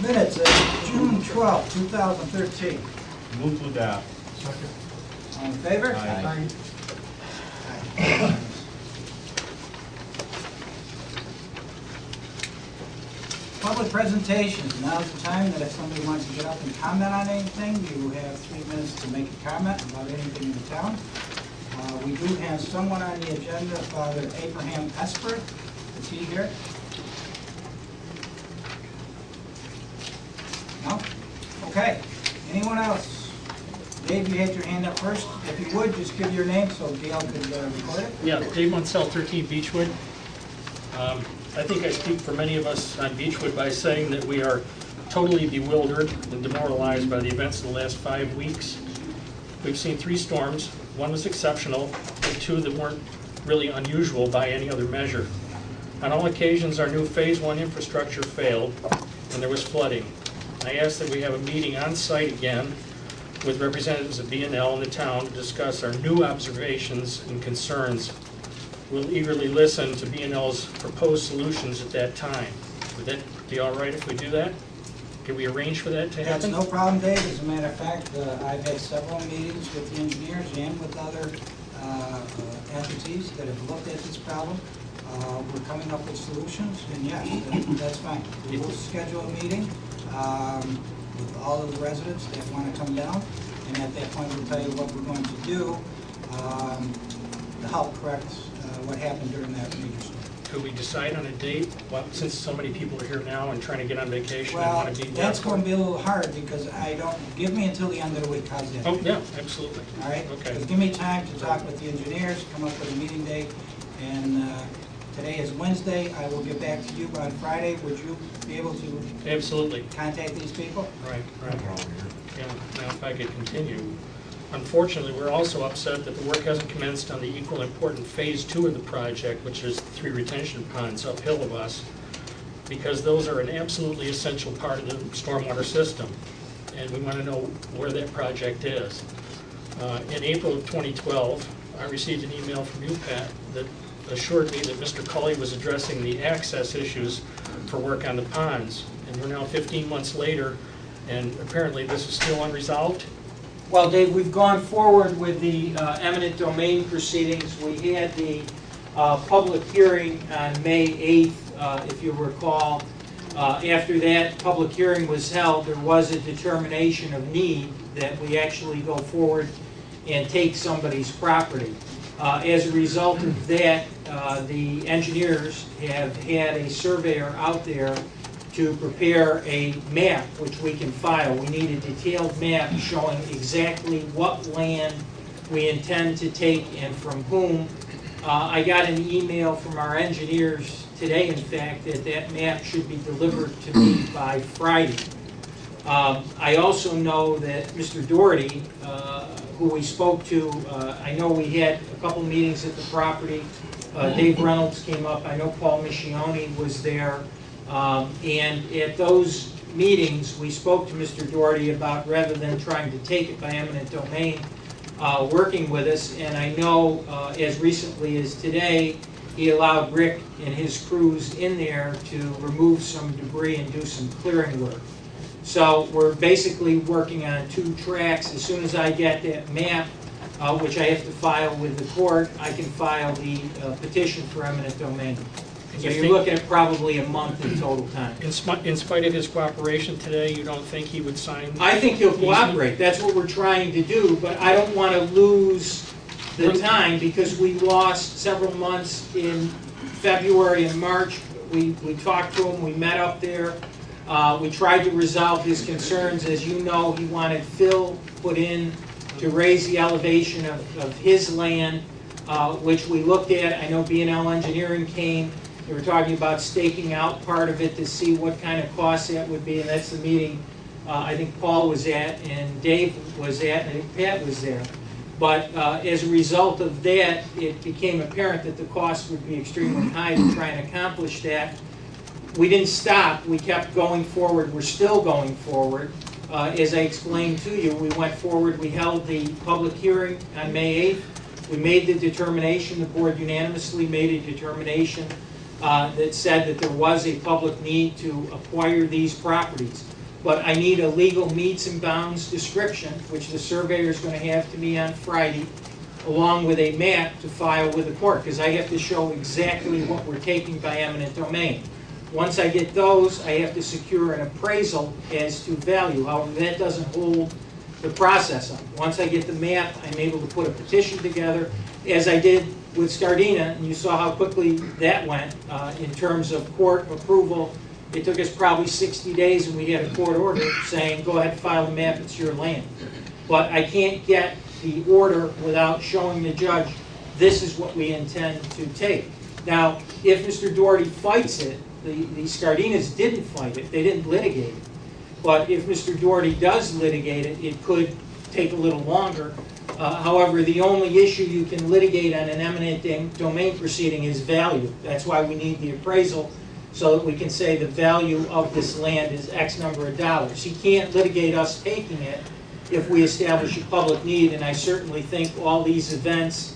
Minutes of June 12, 2013. Move to adopt. Second. All in favor? Aye. Aye. Public presentations. Now's the time that if somebody wants to get up and comment on anything, you have 3 minutes to make a comment about anything in the town. We do have someone on the agenda, Father Abraham Esper. Is he here? No? Okay. Anyone else? Dave, you had your hand up first. If you would, just give your name so Gail could record it. Yeah, Dave Munsell, 13 Beechwood. I think I speak for many of us on Beechwood by saying that we are totally bewildered and demoralized by the events of the last 5 weeks. We've seen 3 storms. One was exceptional, and 2 that weren't really unusual by any other measure. On all occasions, our new Phase 1 infrastructure failed, and there was flooding. I asked that we have a meeting on site again with representatives of B&L and the town to discuss our new observations and concerns. We'll eagerly listen to B&L's proposed solutions at that time. Would that be all right if we do that? Can we arrange for that to That's happen? no problem, Dave. As a matter of fact, I've had several meetings with the engineers and with other entities that have looked at this problem. We're coming up with solutions, and yes, that's fine. We will schedule a meeting with all of the residents that want to come down, and at that point we'll tell you what we're going to do to help correct what happened during that major storm. Could we decide on a date? Well, since so many people are here now and trying to get on vacation and Well, want to be that's going to be a little hard because I don't, give me until the end of the week, how's that? Oh, yeah, absolutely. All right? Okay. Just give me time to talk with the engineers, come up with a meeting date, and today is Wednesday. I will get back to you on Friday. Would you be able to Absolutely. contact these people? Right, right. Yeah, now if I could continue. Unfortunately, we're also upset that the work hasn't commenced on the equal important Phase 2 of the project, which is 3 retention ponds uphill of us, because those are an absolutely essential part of the stormwater system, and we want to know where that project is. In April of 2012, I received an email from you, Pat, that assured me that Mr. Culley was addressing the access issues for work on the ponds, and we're now 15 months later, and apparently this is still unresolved. Well, Dave, we've gone forward with the eminent domain proceedings. We had the public hearing on May 8th, if you recall. After that public hearing was held, there was a determination of need that we actually go forward and take somebody's property. As a result of that, the engineers have had a surveyor out there to prepare a map which we can file. We need a detailed map showing exactly what land we intend to take and from whom. I got an email from our engineers today, in fact, that that map should be delivered to me by Friday. I also know that Mr. Doherty, who we spoke to, I know we had a couple meetings at the property. Dave Reynolds came up. I know Paul Michione was there. And at those meetings, we spoke to Mr. Doherty about, rather than trying to take it by eminent domain, working with us. And I know as recently as today, he allowed Rick and his crews in there to remove some debris and do some clearing work. So we're basically working on 2 tracks. As soon as I get that map, which I have to file with the court, I can file the petition for eminent domain. So you're looking at probably a month in total time. In spite of his cooperation today, you don't think he would sign? I think he'll cooperate. That's what we're trying to do, but I don't want to lose the time because we lost several months in February and March. We talked to him, we met up there. We tried to resolve his concerns. As you know, he wanted fill put in to raise the elevation of his land, which we looked at. I know B&L Engineering came. They were talking about staking out part of it to see what kind of costs that would be, and that's the meeting I think Paul was at and Dave was at, and I think Pat was there. But as a result of that, it became apparent that the cost would be extremely high to try and accomplish that. We didn't stop. We kept going forward. We're still going forward. As I explained to you, we went forward. We held the public hearing on May 8th. We made the determination. The board unanimously made a determination that said that there was a public need to acquire these properties. But I need a legal meets and bounds description, which the surveyor is going to have to me on Friday, along with a map to file with the court, because I have to show exactly what we're taking by eminent domain. Once I get those, I have to secure an appraisal as to value. However, that doesn't hold the process up. Once I get the map, I'm able to put a petition together, as I did with Scardina, and you saw how quickly that went in terms of court approval. It took us probably 60 days, and we had a court order saying, go ahead, file the map, it's your land. But I can't get the order without showing the judge, this is what we intend to take. Now, if Mr. Doherty fights it, the Scardinas didn't fight it, they didn't litigate it. But if Mr. Doherty does litigate it, it could take a little longer. However, the only issue you can litigate on an eminent domain proceeding is value. That's why we need the appraisal, so that we can say the value of this land is X number of dollars. He can't litigate us taking it if we establish a public need, and I certainly think all these events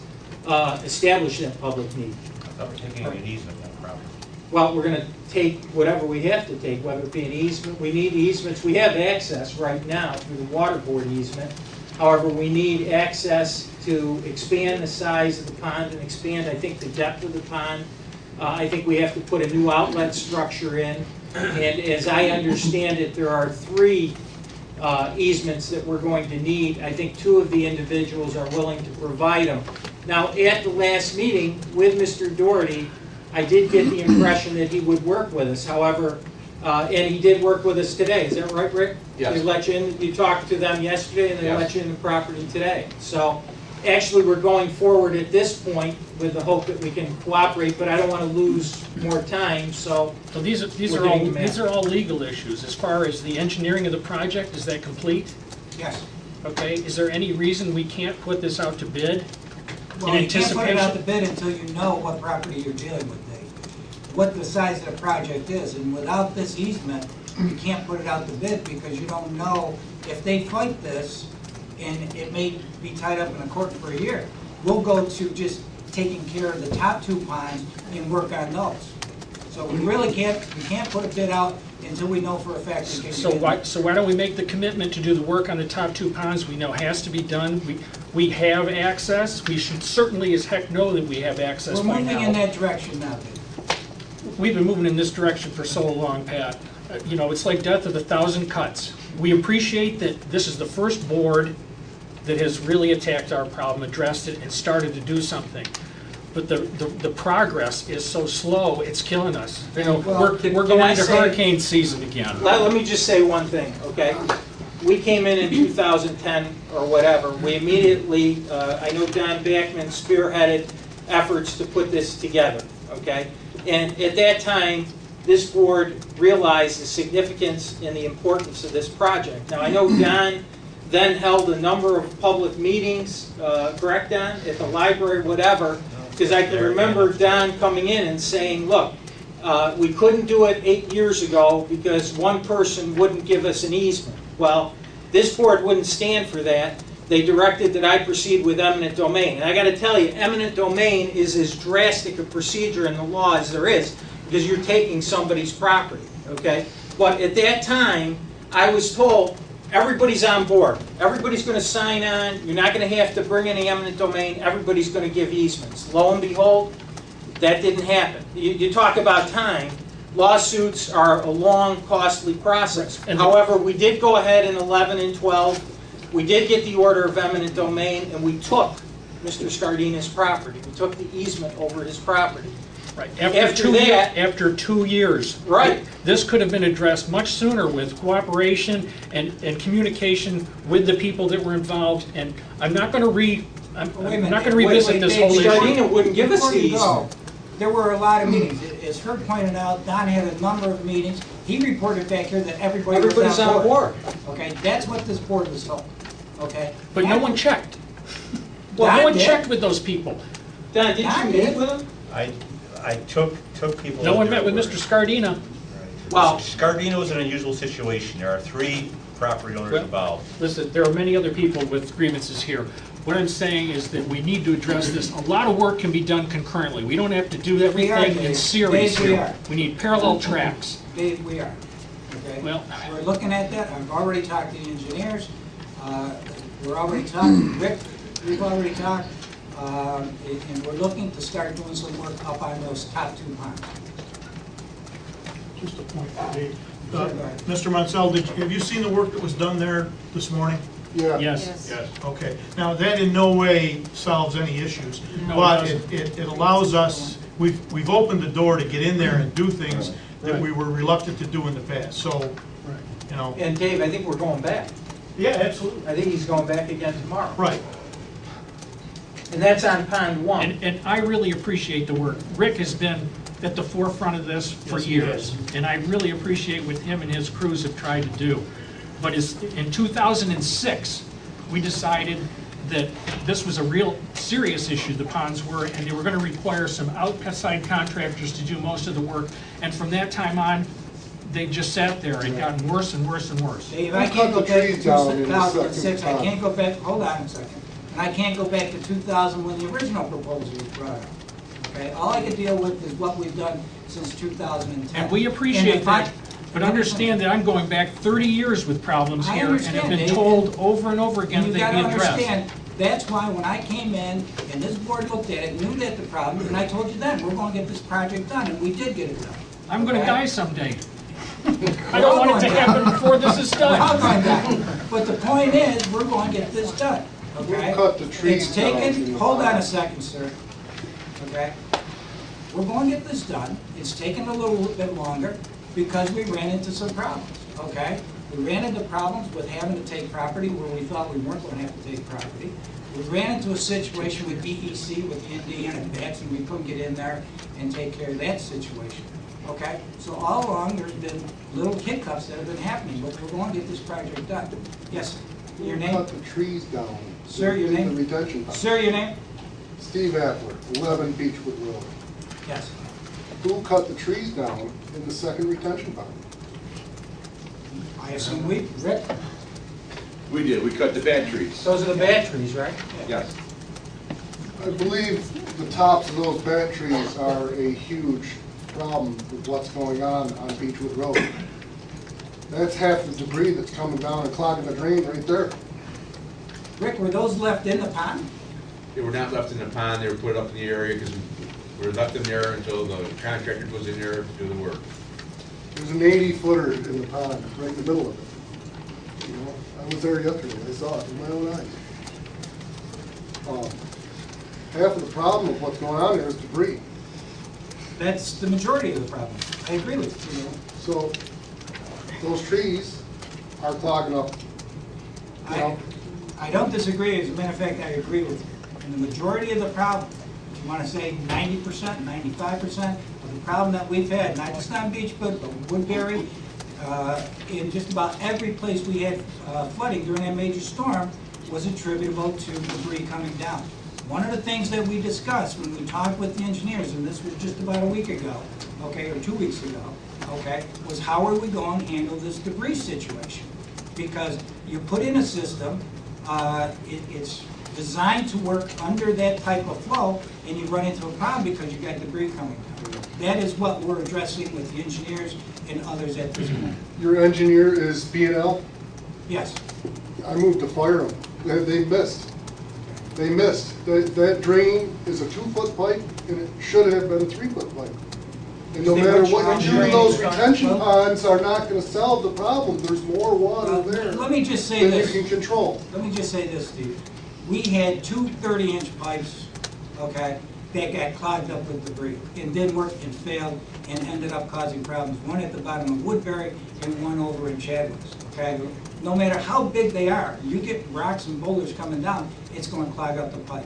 establish that public need. I thought we're taking an easement on the property. Well, we're going to take whatever we have to take, whether it be an easement. We need easements. We have access right now through the water board easement. However, we need access to expand the size of the pond and expand, I think, the depth of the pond. I think we have to put a new outlet structure in. And as I understand it, there are 3 easements that we're going to need. I think 2 of the individuals are willing to provide them. Now, at the last meeting with Mr. Doherty, I did get the impression that he would work with us. However, and he did work with us today. Is that right, Rick? Yes. They let you in. You talked to them yesterday, and they Yes. let you in the property today. So, actually, we're going forward at this point with the hope that we can cooperate. But I don't want to lose more time. So these are all legal issues. As far as the engineering of the project, is that complete? Yes. Okay. Is there any reason we can't put this out to bid? Well, In you can't put it out to anticipation? bid until you know what property you're dealing with, Dave. What the size of the project is, and without this easement, you can't put it out to bid because you don't know if they fight this, and it may be tied up in a court for a year. We'll go to just taking care of the top 2 ponds and work on those. So we really can't put a bid out until we know for a fact we can get So why don't we make the commitment to do the work on the top 2 ponds we know has to be done? We have access. We should certainly as heck know that we have access We're by moving in now. that direction now, Dave. We've been moving in this direction for so long, Pat. You know, it's like death of 1,000 cuts. We appreciate that this is the first board that has really attacked our problem, addressed it, and started to do something. But the progress is so slow, it's killing us. You know, Well, we're can going I into say- hurricane season again. let me just say one thing, okay? We came in 2010 or whatever. We immediately, I know Don Backman spearheaded efforts to put this together, okay? And at that time, this board realized the significance and the importance of this project. Now, I know Don then held a number of public meetings, correct, Don? At the library, whatever, because I can remember Don coming in and saying, look, we couldn't do it 8 years ago because one person wouldn't give us an easement. Well, this board wouldn't stand for that. They directed that I proceed with eminent domain. And I got to tell you, eminent domain is as drastic a procedure in the law as there is, because you're taking somebody's property, okay? But at that time, I was told, everybody's on board. Everybody's going to sign on. You're not going to have to bring any eminent domain. Everybody's going to give easements. Lo and behold, that didn't happen. You talk about time. Lawsuits are a long, costly process. And however, we did go ahead in 11 and 12. We did get the order of eminent domain, and we took Mr. Scardina's property. We took the easement over his property. Right. After 2 years. Right. This could have been addressed much sooner with cooperation and communication with the people that were involved. And I'm not going to revisit this whole issue. Scardina wouldn't give us Before the you go, easement. there were a lot of meetings. As Herb pointed out, Don had a number of meetings. He reported back here that everybody's on board. Okay, that's what this board was told. Okay? But no one checked. Well, No Don one did. checked with those people. Don, did Don you did. meet with him? I took people. No at one their met with word. Mr. Scardina. Well- Scardino is an unusual situation. There are 3 property owners Well- involved. Listen, there are many other people with grievances here. What I'm saying is that we need to address this. A lot of work can be done concurrently. We don't have to do We are, everything in Dave. series Dave, we here. are. We need parallel tracks. Dave, we are. Okay? Well- We're looking at that. I've already talked to the engineers. We're already talking, Rick, we've already talked. And we're looking to start doing some work up on those top 2 ponds. Just a point for Dave. Sure, go ahead. Mr. Mansell, have you seen the work that was done there this morning? Yeah. Yes. Yes. Okay. Now, that in no way solves any issues, No, it but doesn't. it allows us, we've opened the door to get in there and do things that Right. we were reluctant to do in the past. So, you know, And Dave, I think we're going back. yeah, absolutely. I think he's going back again tomorrow. Right. And that's on pond 1. And I really appreciate the work. Rick has been at the forefront of this for Yes, he years, has. and I really appreciate what him and his crews have tried to do. But in 2006, we decided that this was a real serious issue, the ponds were, and they were going to require some outside contractors to do most of the work. And from that time on, they just sat there and gotten worse and worse and worse. Dave, Who I can't cut go the back to trees down in the 2006, second I pond? can't go back, hold on a second. And I can't go back to 2000 when the original proposal was brought up. Okay, all I can deal with is what we've done since 2010. And we appreciate if I- that, but understand that I'm going back 30 years with problems I here and have understand, been Dave. told over and over again You they'd gotta be addressed. understand, that's why when I came in and this board looked at it, knew that the problem, and I told you then, we're gonna get this project done, and we did get it done. I'm gonna Okay? die someday. I We're don't all want it to going happen before this is We're all done. going back. But the point is, we're going to get this done, okay? Who cut the trees It's down taken, in the hold on a pond? second, sir, okay? We're going to get this done. It's taken a little bit longer because we ran into some problems, okay? We ran into problems with having to take property where we thought we weren't going to have to take property. We ran into a situation with DEC, with the Indiana bats, and we couldn't get in there and take care of that situation, okay? So all along, there's been little hiccups that have been happening, but we're going to get this project done. Yes, sir. Your Who name? cut the trees down? Sir, your in name? the retention pond? Sir, your name? Steve Appler, 11 Beechwood Road. Yes. Who cut the trees down in the second retention pond? I assume we, Rick? We did, we cut the bad trees. Those are the batteries, right? Yes. I believe the tops of those bat trees are a huge problem with what's going on Beechwood Road. That's half the debris that's coming down and clogging the drain right there. Rick, were those left in the pond? They were not left in the pond, they were put up in the area because we were left in there until the contractor was in there to do the work. There's an 80-footer in the pond, right in the middle of it. You know, I was there yesterday, I saw it with my own eyes. Half of the problem of what's going on there is debris. That's the majority of the problem. I agree with you. So those trees are clogging up. I don't disagree. As a matter of fact, I agree with you. And the majority of the problem, if you want to say 90%, 95% of the problem that we've had, not just on Beechwood, but Woodbury, in just about every place we had flooding during that major storm, was attributable to debris coming down. One of the things that we discussed when we talked with the engineers, and this was just about a week ago, okay, or 2 weeks ago, okay, was how are we going to handle this debris situation? Because you put in a system, it's designed to work under that type of flow, and you run into a problem because you got debris coming down. That is what we're addressing with the engineers and others at this point. Your engineer is B&L. Yes. I moved to fire them. They missed. They missed. That drain is a 2-foot pipe, and it should have been a 3-foot pipe. And no They matter were what you do, charging- those retention Well- ponds are not gonna solve the problem. There's more water there Let me just say than this. you can control. Let me just say this, Steve. We had 2 30-inch pipes, okay, that got clogged up with debris and didn't work and failed and ended up causing problems. One at the bottom of Woodbury and one over in Chadwicks, okay? No matter how big they are, you get rocks and boulders coming down, it's going to clog up the pipe.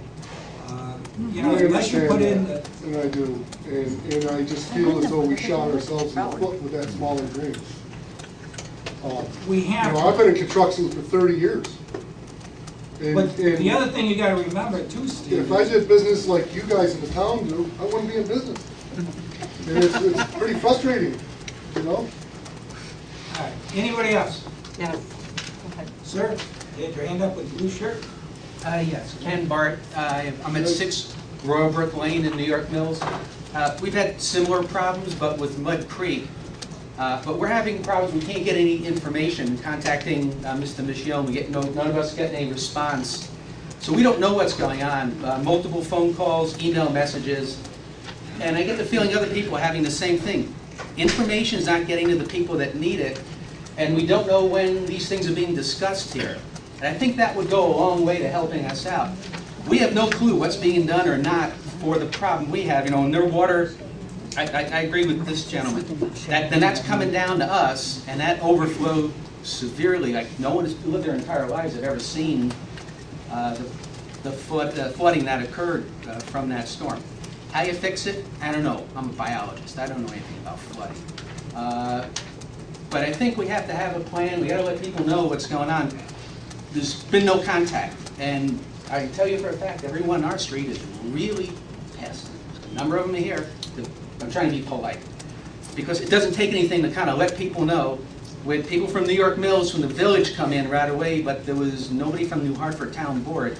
You know, I unless you put in understand that, and I do, and I just feel as though we shot ourselves in the foot with that smaller drain. we You have. know, I've been in construction for 30 years. And- But the and other thing you got to remember too, Steve. If I did business like you guys in the town do, I wouldn't be in business. And it's pretty frustrating, you know? All right. Anybody else? Yes. Sir, you had your hand up with the blue shirt? Yes, Ken Bart. I'm at 6 Royal Brook Lane in New York Mills. We've had similar problems, but with Mud Creek. But we're having problems, we can't get any information, contacting Mr. Michiel, none of us get any response. So we don't know what's going on. Multiple phone calls, email messages, and I get the feeling other people are having the same thing. Information is not getting to the people that need it, and we don't know when these things are being discussed here. And I think that would go a long way to helping us out. We have no clue what's being done or not for the problem we have. You know, in their water, I agree with this gentleman. Then that's coming down to us, and that overflowed severely. Like no one has lived their entire lives have ever seen the flooding that occurred from that storm. How you fix it? I don't know. I'm a biologist. I don't know anything about flooding. But I think we have to have a plan. We got to let people know what's going on. There's been no contact, and I can tell you for a fact, everyone on our street is really pissed. A number of them are here. I'm trying to be polite, because it doesn't take anything to kind of let people know. With people from New York Mills, from the village, come in right away, but there was nobody from New Hartford Town Board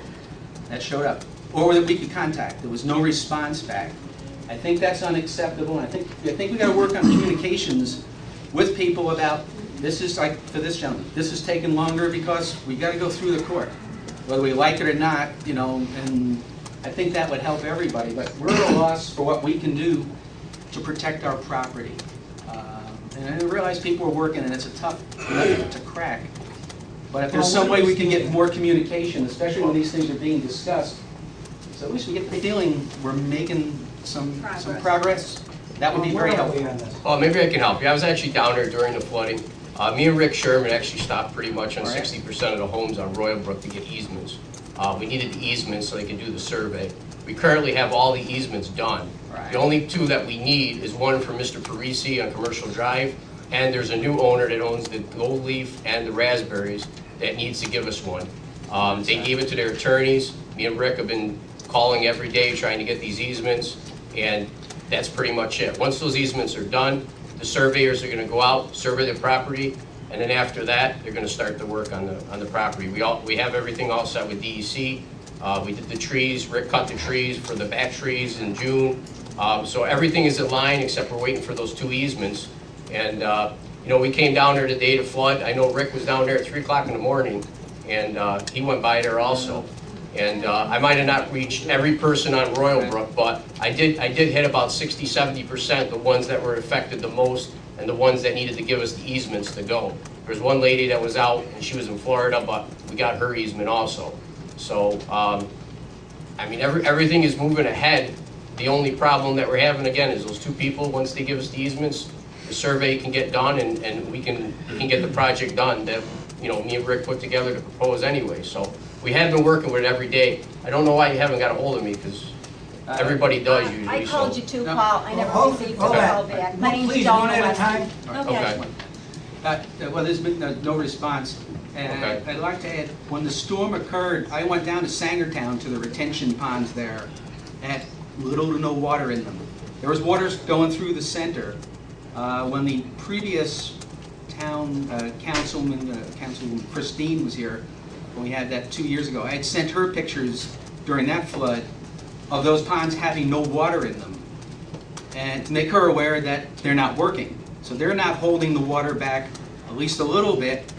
that showed up, or that we could contact. There was no response back. I think that's unacceptable, and I think we got to work on communications with people about, this is like, for this gentleman, this is taking longer because we got to go through the court, whether we like it or not, you know, and I think that would help everybody, but we're at a loss for what we can do to protect our property. And I realize people are working and it's a tough nut to crack, but if there's some way we can get more communication, especially when these things are being discussed, so at least we get the feeling we're making some progress, that would be very helpful. Well, maybe I can help you. I was actually down there during the flooding. Me and Rick Sherman actually stopped pretty much on 60% of the homes on Royal Brook to get easements. We needed the easements so they could do the survey. We currently have all the easements done. Right. The only two that we need is one for Mr. Parisi on Commercial Drive, and there's a new owner that owns the Gold Leaf and the Raspberries that needs to give us one. They gave it to their attorneys. Me and Rick have been calling every day trying to get these easements, and that's pretty much it. Once those easements are done, the surveyors are going to go out, survey the property, and then after that, they're going to start the work on the property. We have everything all set with DEC. We did the trees. Rick cut the trees for the back trees in June. So everything is in line except we're waiting for those two easements. And you know, we came down there the day to flood. I know Rick was down there at 3 o'clock in the morning, and he went by there also. And I might have not reached every person on Royal Brook, but I did hit about 60–70%, the ones that were affected the most and the ones that needed to give us the easements to go. There's one lady that was out and she was in Florida, but we got her easement also. So I mean, everything is moving ahead. The only problem that we're having again is those two people. Once they give us the easements, the survey can get done, and we can get the project done that, you know, me and Rick put together to propose anyway. So we have been working with it every day. I don't know why you haven't got a hold of me, because everybody does usually. I called you too, No. Paul. I never received a call back. My name's Please, Donna one at a Weston. time. Okay. Well, there's been no response. And Okay. I'd like to add, when the storm occurred, I went down to Sangertown to the retention ponds there, and little to no water in them. There was water going through the center. When the previous town Councilwoman Christine was here, when we had that 2 years ago, I had sent her pictures during that flood of those ponds having no water in them, and to make her aware that they're not working. So they're not holding the water back at least a little bit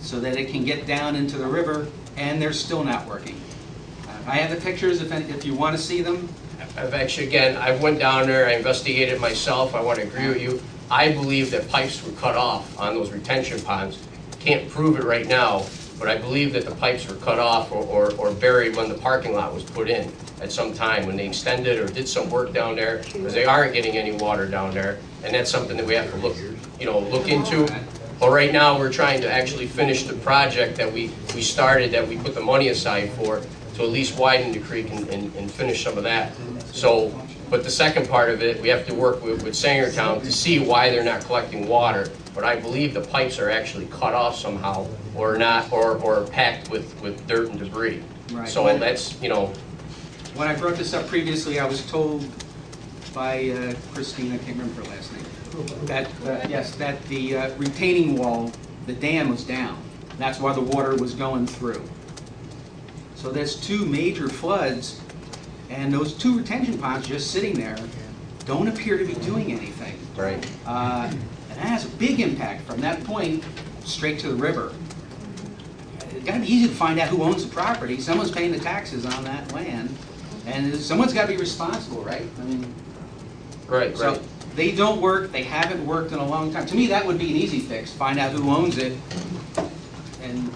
so that it can get down into the river, and they're still not working. I have the pictures if you want to see them. I've actually, again, I went down there, I investigated it myself. I want to agree with you. I believe that pipes were cut off on those retention ponds. Can't prove it right now, but I believe that the pipes were cut off or buried when the parking lot was put in at some time, when they extended or did some work down there, because they aren't getting any water down there, and that's something that we have to look into. But right now, we're trying to actually finish the project that we started, that we put the money aside for, to at least widen the creek and finish some of that. So, but the second part of it, we have to work with Sangertown to see why they're not collecting water. But I believe the pipes are actually cut off somehow, or not, or packed with dirt and debris. Right. So that's, you know. When I brought this up previously, I was told by Christine, I can't remember her last name, that that the retaining wall, the dam was down. That's why the water was going through. So that's 2 major floods, and those 2 retention ponds just sitting there don't appear to be doing anything. Right. And that has a big impact from that point straight to the river. It's got to be easy to find out who owns the property. Someone's paying the taxes on that land, and someone's got to be responsible, right? I mean, Right, so right. they don't work. They haven't worked in a long time. To me, that would be an easy fix. Find out who owns it, and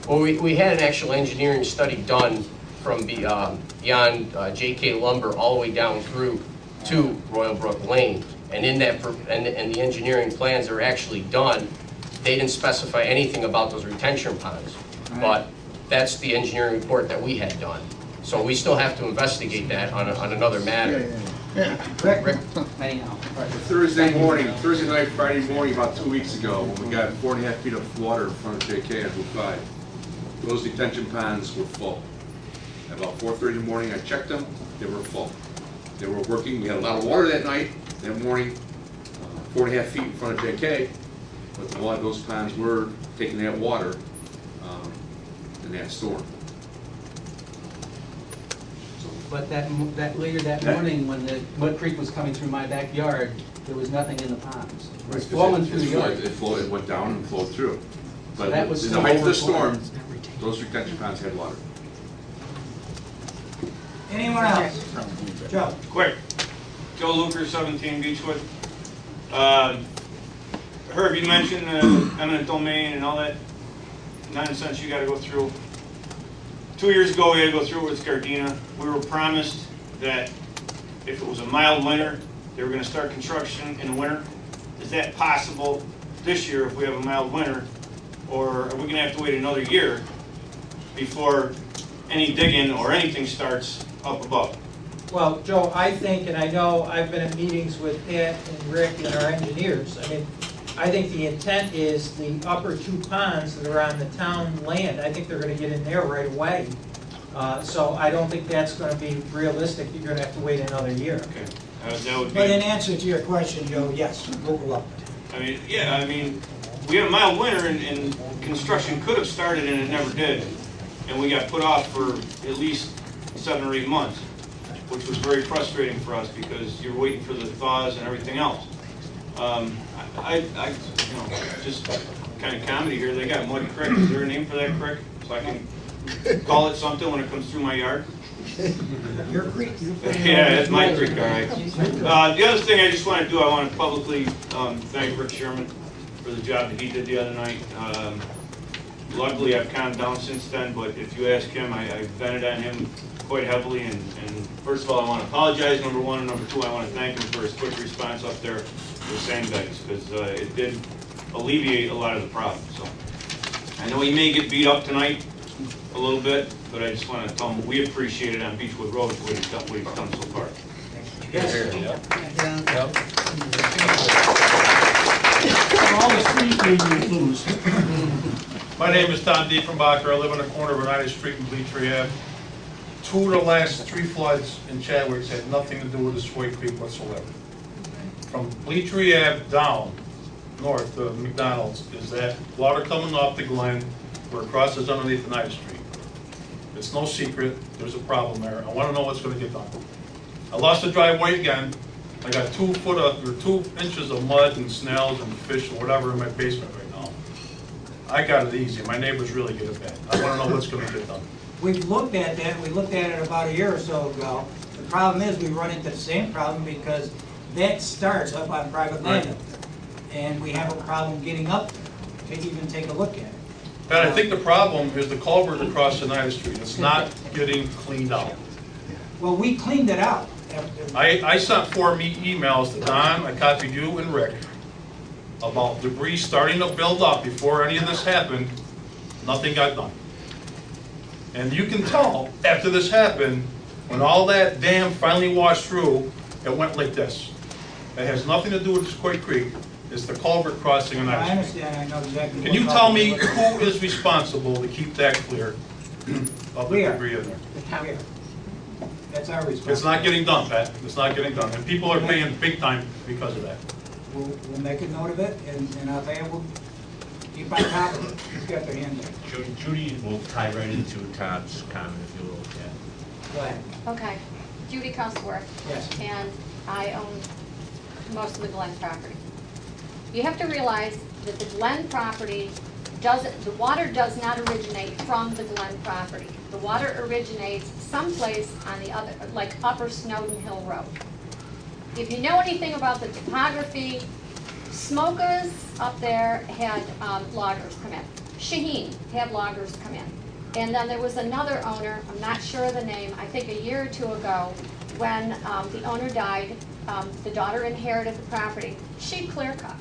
Well, we had an actual engineering study done from beyond JK Lumber all the way down through to Royal Brook Lane. And in that, and the engineering plans that are actually done, they didn't specify anything about those retention ponds. Right. But that's the engineering report that we had done. So we still have to investigate that on another matter. Rick, anyhow. Thursday night, Friday morning, about 2 weeks ago, when we got 4.5 feet of water in front of JK on Route 5, those detention ponds were full. At about 4:30 in the morning, I checked them, they were full. They were working, we had a lot of water that night, that morning, 4.5 feet in front of JK, but a lot of those ponds were taking that water in that storm. But that later that morning, when the Mud Creek was coming through my backyard, there was nothing in the ponds. It was flowing through the yard. It went down and flowed through. But that was in the still height of the overflowing. storm, those retention ponds had water. Anyone else? Joe? Quick. Joe Luker, 17 Beechwood. Herb, you mentioned eminent domain and all that nonsense you got to go through. 2 years ago, we had to go through it with Gardena. We were promised that if it was a mild winter, they were going to start construction in the winter. Is that possible this year if we have a mild winter? Or are we going to have to wait another year before any digging or anything starts up above? Well, Joe, I think, and I know I've been in meetings with Pat and Rick and our engineers, I mean, I think the intent is the upper 2 ponds that are on the town land, I think they're gonna get in there right away. So I don't think that's gonna be realistic, you're gonna have to wait another year. Okay. That would be, But in answer to your question, Joe, yes, we'll go up. I mean, yeah, I mean, we had a mild winter and construction could have started and it never did. And we got put off for at least 7 or 8 months, which was very frustrating for us because you're waiting for the thaws and everything else. I you know, just kind of comedy here. They got Muddy Creek. Is there a name for that creek? So I can call it something when it comes through my yard? Your creek. Yeah, it's my creek, all right. The other thing I just want to do, I want to publicly thank Rick Sherman for the job that he did the other night. Luckily, I've calmed down since then, but if you ask him, I vented on him quite heavily. And first of all, I want to apologize, number one, and number two, I want to thank him for his quick response up there with sandbags, because it did alleviate a lot of the problems. So I know he may get beat up tonight a little bit, but I just want to tell him we appreciate it on Beechwood Road for what he's done so far. All the street names you lose. My name is Tom Diefenbacher. I live on the corner of United Street and Bleacher Ave. 2 of the last 3 floods in Chadwick had nothing to do with the Sway Creek whatsoever. From Bleacher Ave down north of McDonald's is that water coming off the Glen where it crosses underneath United Street. It's no secret. There's a problem there. I want to know what's going to get done. I lost the driveway again. I got 2 inches of mud and snails and fish and whatever in my basement right now. I got it easy. My neighbors really get it bad. I want to know what's going to get done. We've looked at that, we looked at it about a year or so ago. The problem is we run into the same problem because that starts up on private land up there. And we have a problem getting up there to even take a look at it. Pat, I think the problem is the culvert across United Street. It's not getting cleaned out. Well, we cleaned it out. I sent 4 emails to Don, I copied you and Rick, about debris starting to build up before any of this happened. Nothing got done. And you can tell, after this happened, when all that dam finally washed through, it went like this. It has nothing to do with Squay Creek. It's the culvert crossing on I United Street. understand, I know exactly. Can you tell me who is responsible to keep that clear of the We are. debris in there? Here. That's our responsibility. It's not getting done, Pat. It's not getting done. And people are paying big time because of that. We'll make a note of it, and I'll say keep on top of it. Who's got their hand up? Judy will tie right into Todd's comment if you will. Go ahead. Okay, Judy Cosworth. Yes. And I own most of the Glen property. You have to realize that the Glen property the water does not originate from the Glen property. The water originates someplace on the other, like Upper Snowden Hill Road. If you know anything about the topography, Smokers up there had loggers come in. Shaheen had loggers come in. And then there was another owner, I'm not sure of the name, I think a year or two ago, when the owner died, the daughter inherited the property. She clear cut.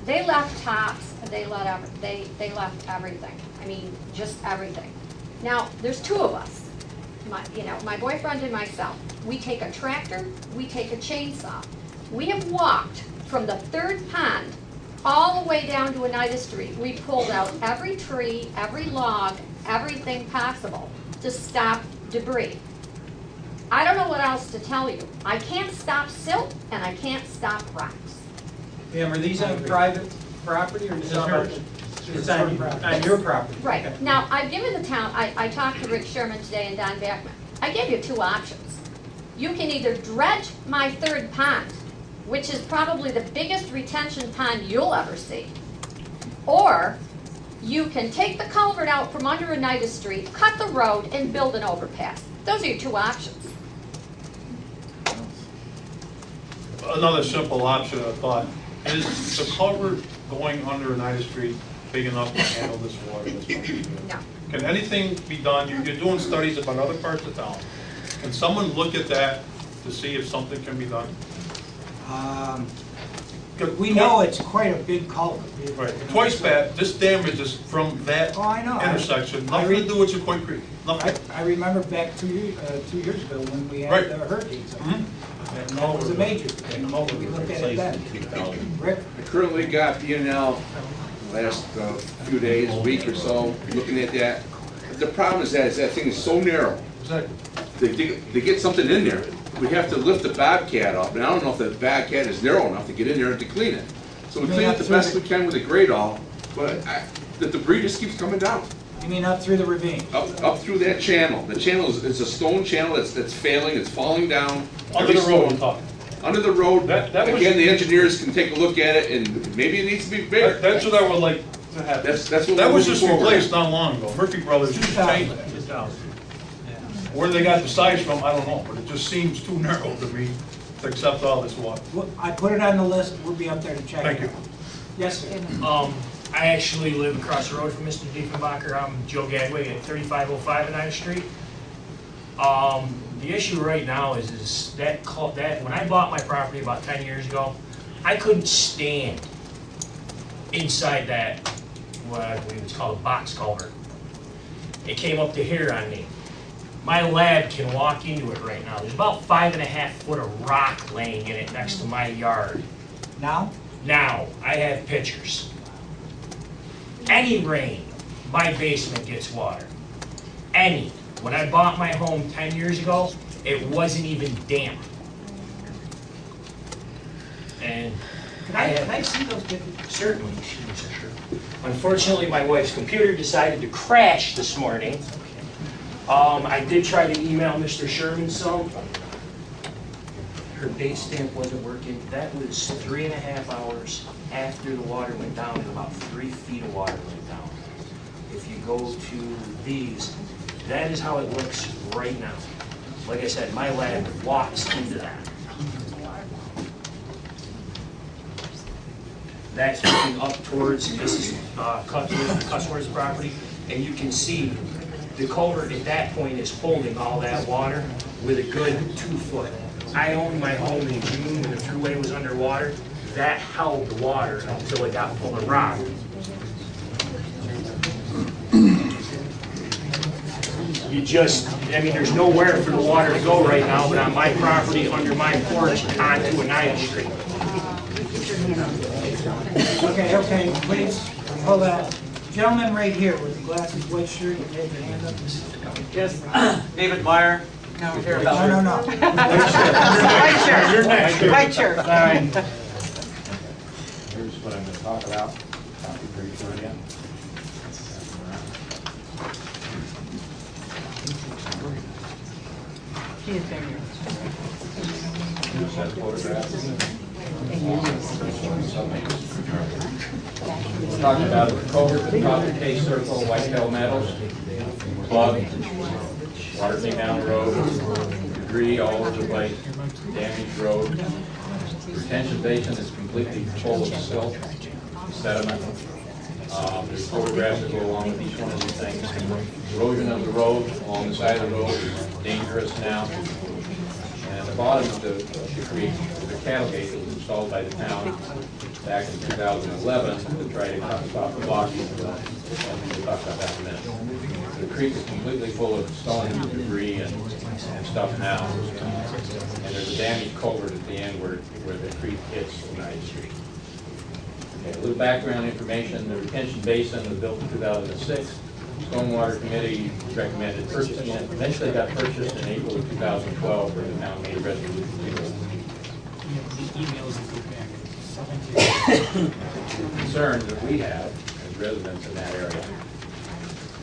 They left tops, they left everything. I mean, just everything. Now, there's two of us, my boyfriend and myself. We take a tractor, we take a chainsaw. We have walked from the third pond all the way down to Oneida Street. We pulled out every tree, every log, everything possible to stop debris. I don't know what else to tell you. I can't stop silt and I can't stop rocks. Pam, are these on private property or is it on your property? Right. Okay. Now, I've given the town, I talked to Rick Sherman today and Don Backman. I gave you two options. You can either dredge my third pond, which is probably the biggest retention pond you'll ever see, or you can take the culvert out from under Oneida Street, cut the road, and build an overpass. Those are your two options. Another simple option, I thought, is the culvert going under Oneida Street big enough to handle this water? No. Can anything be done? You're doing studies about other parts of town. Can someone look at that to see if something can be done? We know it's quite a big culvert. Right. Twice bad, this damage is from that Oh, I know. intersection, nothing to do with Sequoia Creek, nothing. I remember back 2 years ago when we had Right. the hurricanes. And that was a major thing. We looked at it then. Rick? I currently got B&L last few days, week or so, looking at that. The problem is that thing is so narrow. They get something in there. We have to lift the Bobcat up, and I don't know if the Bobcat is narrow enough to get in there and to clean it. So we clean it the best we can with a grate all, but the debris just keeps coming down. You mean up through the ravine? Up through that channel. The channel is a stone channel that's failing, it's falling down. Under the road, I'm talking. Under the road, That was- again, the engineers can take a look at it, and maybe it needs to be bigger. That's what I would like to have. That's what That we're was moving just forward. replaced not long ago. Murphy Brothers just 2000. changed it. Where they got the size from, I don't know, but it just seems too narrow to me to accept all this water. Well, I put it on the list, we'll be up there to check Thank it you. out. Yes, sir. I actually live across the road from Mr. Diefenbacher. I'm Joe Gagway at 3505 Oneida Street. The issue right now is that when I bought my property about 10 years ago, I couldn't stand inside that, what I believe it's called a box culvert. It came up to here on me. My lab can walk into it right now. There's about 5.5 foot of rock laying in it next to my yard. Now? Now, I have pictures. Any rain, my basement gets water. Any. When I bought my home 10 years ago, it wasn't even damp. And Can I see those pictures? certainly, unfortunately, my wife's computer decided to crash this morning. I did try to email Mr. Sherman some. Her base stamp wasn't working. That was 3.5 hours after the water went down, and about 3 feet of water went down. If you go to these, that is how it looks right now. Like I said, my lab walks into that. That's looking up towards, this is customer's property, and you can see the culvert at that point is holding all that water with a good 2 foot. I owned my home in June when the thruway was underwater. That held the water until it got full of rock. There's nowhere for the water to go right now, but on my property, under my porch, onto Oneida Street. Okay, please, hold on. Gentleman right here with the glasses, white shirt, you have your hand up. Yes, David Meyer. No, here. No. White shirt. You're next. White shirt. All right. Here's what I'm gonna talk about. Copy briefly again. Set photographs. We're talking about the culvert at the top of the K Circle, Whitetail Meadows, plug, water thing down the road, debris all over the place, damaged road. The retention basin is completely full of silt, sediment. There's photographs that go along with each one of these things. Erosion of the road along the side of the road is dangerous now. And at the bottom of the creek is a cattle gate that was installed by the town back in 2011 to try to stop the blocking. We'll talk about that in a minute. The creek is completely full of stone and debris and stuff now. And there's a damaged culvert at the end where the creek hits United Street. Okay, a little background information. The retention basin was built in 2006. Stormwater Committee recommended purchasing it. Eventually got purchased in April of 2012, where the town made a resolution to do it. The concerns that we have as residents in that area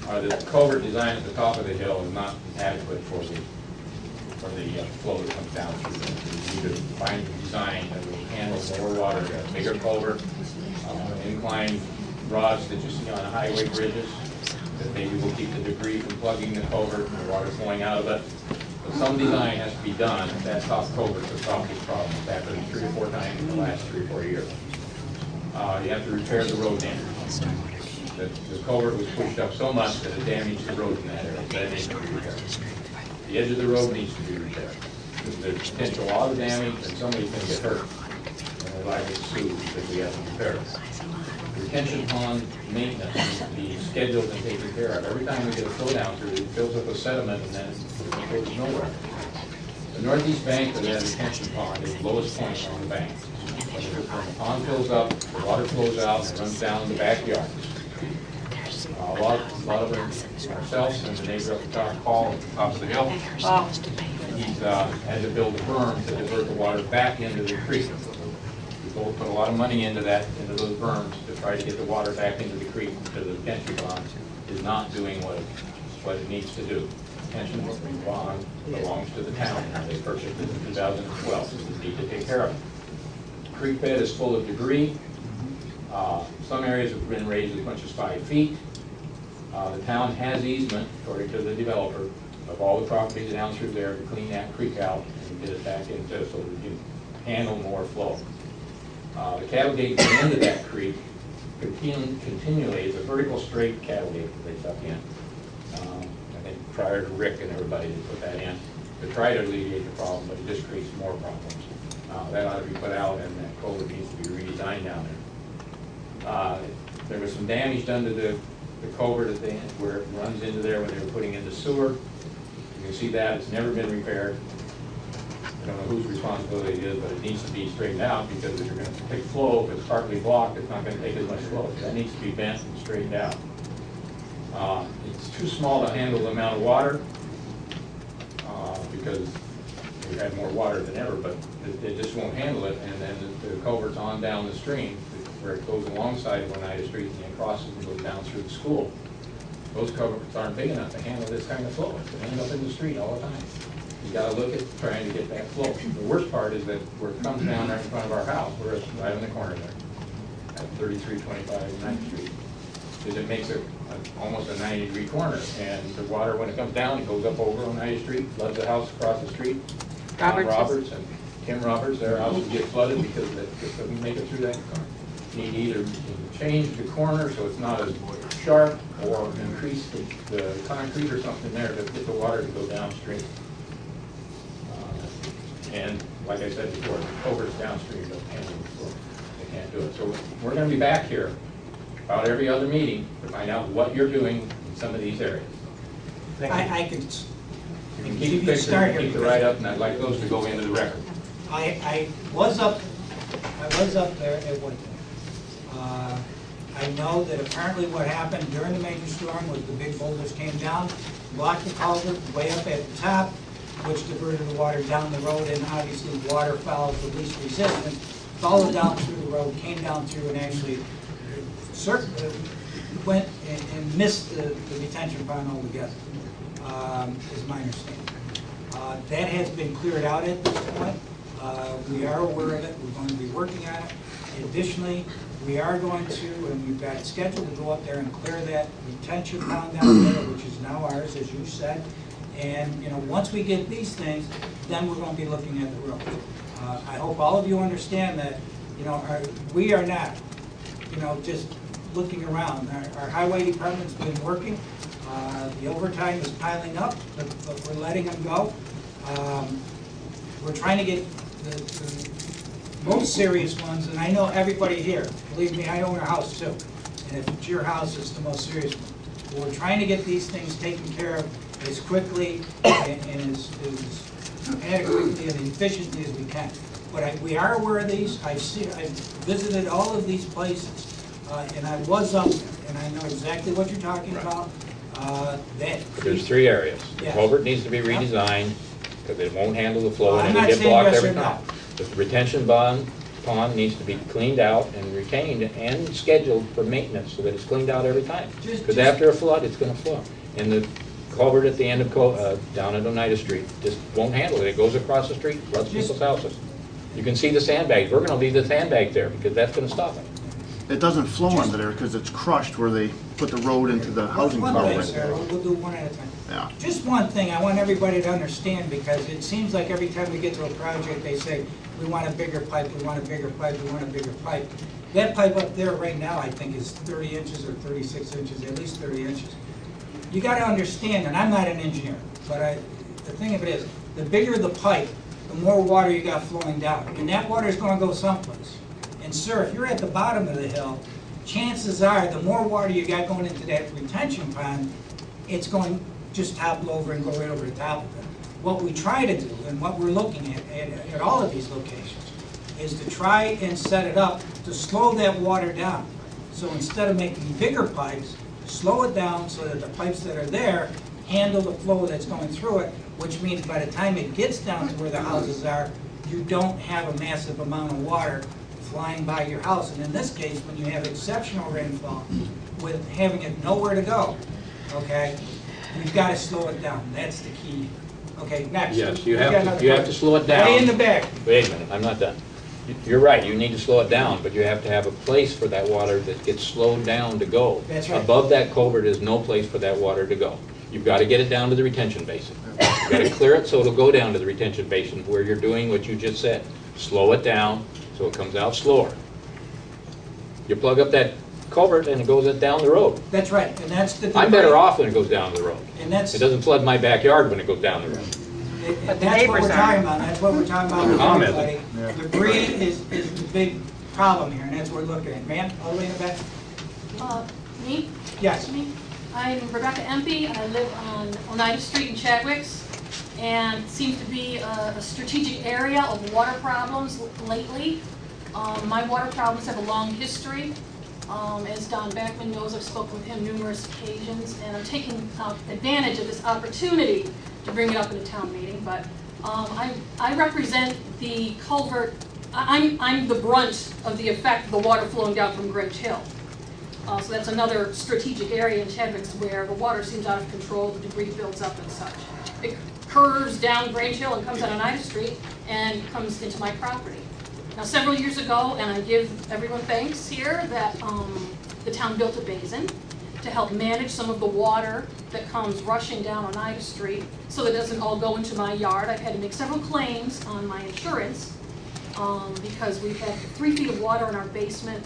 are that the culvert design at the top of the hill is not adequate for the flow that comes down through it. We need to find a design that will handle more water, a bigger culvert, inclined rods that you see on highway bridges, that maybe will keep the debris from plugging the culvert and the water flowing out of it. But some design has to be done at that top culvert to solve this problem. It's happened 3 or 4 times in the last 3 or 4 years. You have to repair the road damage. The culvert was pushed up so much that it damaged the road in that area. That needs to be repaired. The edge of the road needs to be repaired. There's potential auto damage and somebody's going to get hurt. And we're liable to sue because we have to repair it. Retention pond maintenance needs to be scheduled and taken care of. Every time we get a flow down through, it fills up with sediment and then it goes nowhere. The northeast bank of that retention pond is the lowest point on the bank. When the pond fills up, the water flows out and runs down the backyards. A lot of ourselves and the neighbor up the top hall at the top of the hill, he's had to build a berm to divert the water back into the creek. We both put a lot of money into those berms to try to get the water back into the creek because the retention pond is not doing what it needs to do. The retention pond belongs to the town. They purchased it in 2012, so we need to take care of it. The creek bed is full of debris. Some areas have been raised as much as 5 feet. The town has easement, according to the developer, of all the properties down through there to clean that creek out and get it back into so that we can handle more flow. The cattle gate at the end of that creek continually is a vertical straight cattle gate that they stuck in. I think prior to Rick and everybody to put that in to try to alleviate the problem, but it just creates more problems. That ought to be put out and that culvert needs to be redesigned down there. There was some damage done to the culvert at the end where it runs into there when they were putting in the sewer. You can see that it's never been repaired. I don't know whose responsibility it is, but it needs to be straightened out because if you're going to take flow, if it's partly blocked, it's not going to take as much flow. So that needs to be bent and straightened out. It's too small to handle the amount of water because we've had more water than ever, but it just won't handle it. And then the culvert's on down the stream where it goes alongside Oneida Street and then crosses and goes down through the school. Those culverts aren't big enough to handle this kind of flow. They end up in the street all the time. You got to look at trying to get that flow. The worst part is that where it comes down right in front of our house, we're right in the corner there, at 3325 9th Street, is it makes almost a 90-degree corner. And the water, when it comes down, it goes up over Oneida Street, floods the house across the street. Roberts and Kim Roberts, their houses get flooded because it just doesn't make it through that corner. You need either change the corner so it's not as sharp or increase the concrete or something there to get the water to go downstream. And like I said before, the culvert's downstream don't handle the flow. They can't do it. So we're going to be back here about every other meeting to find out what you're doing in some of these areas. I can You can keep the picture, keep the write-up, and I'd like those to go into the record. I was up there at one time. I know that apparently what happened during the major storm was the big boulders came down, blocked the culvert way up at the top, which diverted the water down the road, and obviously water follows the least resistance, followed down through the road, came down through and actually went and missed the retention pond altogether, is my understanding. That has been cleared out at this point. We are aware of it. We're going to be working on it. Additionally, we are going to, and we've got it scheduled to go up there and clear that retention pond down there, which is now ours, as you said. And, you know, once we get these things, then we're going to be looking at the roads. I hope all of you understand that, you know, we are not, you know, just looking around. Our highway department's been working. The overtime is piling up, but we're letting them go. We're trying to get the most serious ones, and I know everybody here, believe me, I own a house too. And if it's your house, it's the most serious one. But we're trying to get these things taken care of as quickly and as adequately and efficiently as we can. But we are aware of these. I've visited all of these places, and I was up there, and I know exactly what you're talking about. There's 3 areas. The Yes. culvert needs to be redesigned because it won't handle the flow Well, and I'm it'll not get saying blocked yes every or no. time. The retention pond needs to be cleaned out and retained and scheduled for maintenance so that it's cleaned out every time. Because after a flood, it's going to flood. And the culvert at the end of down at Oneida Street just won't handle it. It goes across the street, floods people's houses. You can see the sandbags. We're going to leave the sandbag there because that's going to stop it. It doesn't flow under there because it's crushed where they put the road into the housing One thing, development. sir, we'll do one at a time. Yeah. Just one thing I want everybody to understand, because it seems like every time we get to a project, they say, we want a bigger pipe, we want a bigger pipe, we want a bigger pipe. That pipe up there right now, I think, is 30 inches or 36 inches, at least 30 inches. You got to understand, and I'm not an engineer, but the thing of it is, the bigger the pipe, the more water you got flowing down. And that water is going to go someplace. And sir, if you're at the bottom of the hill, chances are the more water you got going into that retention pond, it's going to just topple over and go right over the top of it. What we try to do, and what we're looking at all of these locations, is to try and set it up to slow that water down. So instead of making bigger pipes, slow it down so that the pipes that are there handle the flow that's going through it, which means by the time it gets down to where the houses are, you don't have a massive amount of water flying by your house. And in this case, when you have exceptional rainfall, with having it nowhere to go, okay, we've got to slow it down. That's the key. Okay, next. Yes, you have to slow it down. Way in the back. Wait a minute, I'm not done. You're right, you need to slow it down, but you have to have a place for that water that gets slowed down to go. That's right. Above that culvert is no place for that water to go. You've got to get it down to the retention basin. You've got to clear it so it'll go down to the retention basin where you're doing what you just said. Slow it down so it comes out slower. You plug up that culvert and it goes down the road. That's right, and that's the. I'm better off when it goes down the road. And that's. It doesn't flood my backyard when it goes down the road. But that's what we're talking about. That's what we're talking about with Calm everybody. is it? Yeah. Debris is the big problem here, and that's what we're looking at. Ma'am, all the way in the back. Me? Yes. Me? I'm Rebecca Empey. I live on Oneida Street in Chadwicks, and it seems to be a strategic area of water problems lately. My water problems have a long history. As Don Backman knows, I've spoken with him numerous occasions, and I'm taking advantage of this opportunity to bring it up in a town meeting. But I represent the culvert. I'm the brunt of the effect of the water flowing down from Grange Hill. So that's another strategic area in Chadwicks where the water seems out of control, the debris builds up and such. It curves down Grange Hill and comes on Oneida Street and comes into my property. Now, several years ago, and I give everyone thanks here, that the town built a basin to help manage some of the water that comes rushing down Oneida Street so that it doesn't all go into my yard. I've had to make several claims on my insurance because we've had 3 feet of water in our basement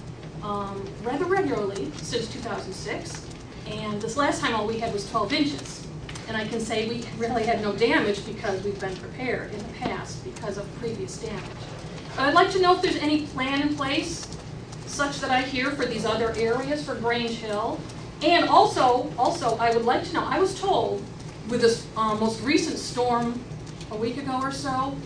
rather regularly since 2006. And this last time all we had was 12 inches. And I can say we really had no damage because we've been prepared in the past because of previous damage. But I'd like to know if there's any plan in place such that I hear for these other areas for Grange Hill. And also, I would like to know, I was told with this most recent storm a week ago or so,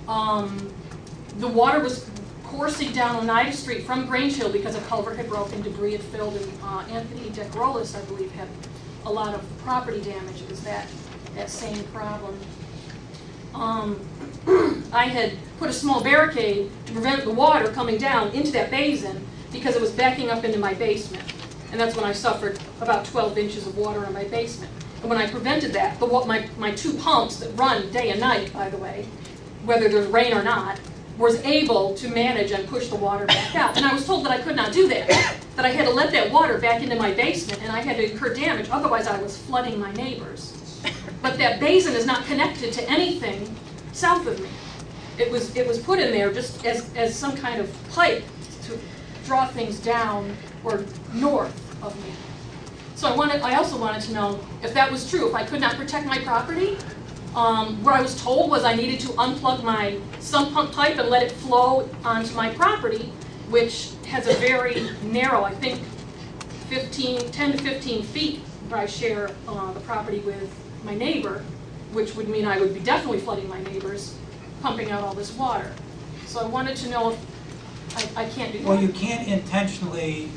the water was coursing down Oneida Street from Grange Hill because a culvert had broken, debris had filled, and Anthony Decrolis, I believe, had a lot of property damage. It was that same problem. I had put a small barricade to prevent the water coming down into that basin, because it was backing up into my basement. And that's when I suffered about 12 inches of water in my basement. And when I prevented that, my 2 pumps that run day and night, by the way, whether there's rain or not, was able to manage and push the water back out. And I was told that I could not do that, that I had to let that water back into my basement and I had to incur damage, otherwise I was flooding my neighbors. But that basin is not connected to anything south of me. It was put in there just as some kind of pipe to draw things down or north of me. So I also wanted to know if that was true, if I could not protect my property. What I was told was I needed to unplug my sump pump pipe and let it flow onto my property, which has a very narrow, I think 10 to 15 feet where I share the property with my neighbor, which would mean I would be definitely flooding my neighbors, pumping out all this water. So I wanted to know if I can't do that. Well, you can't intentionally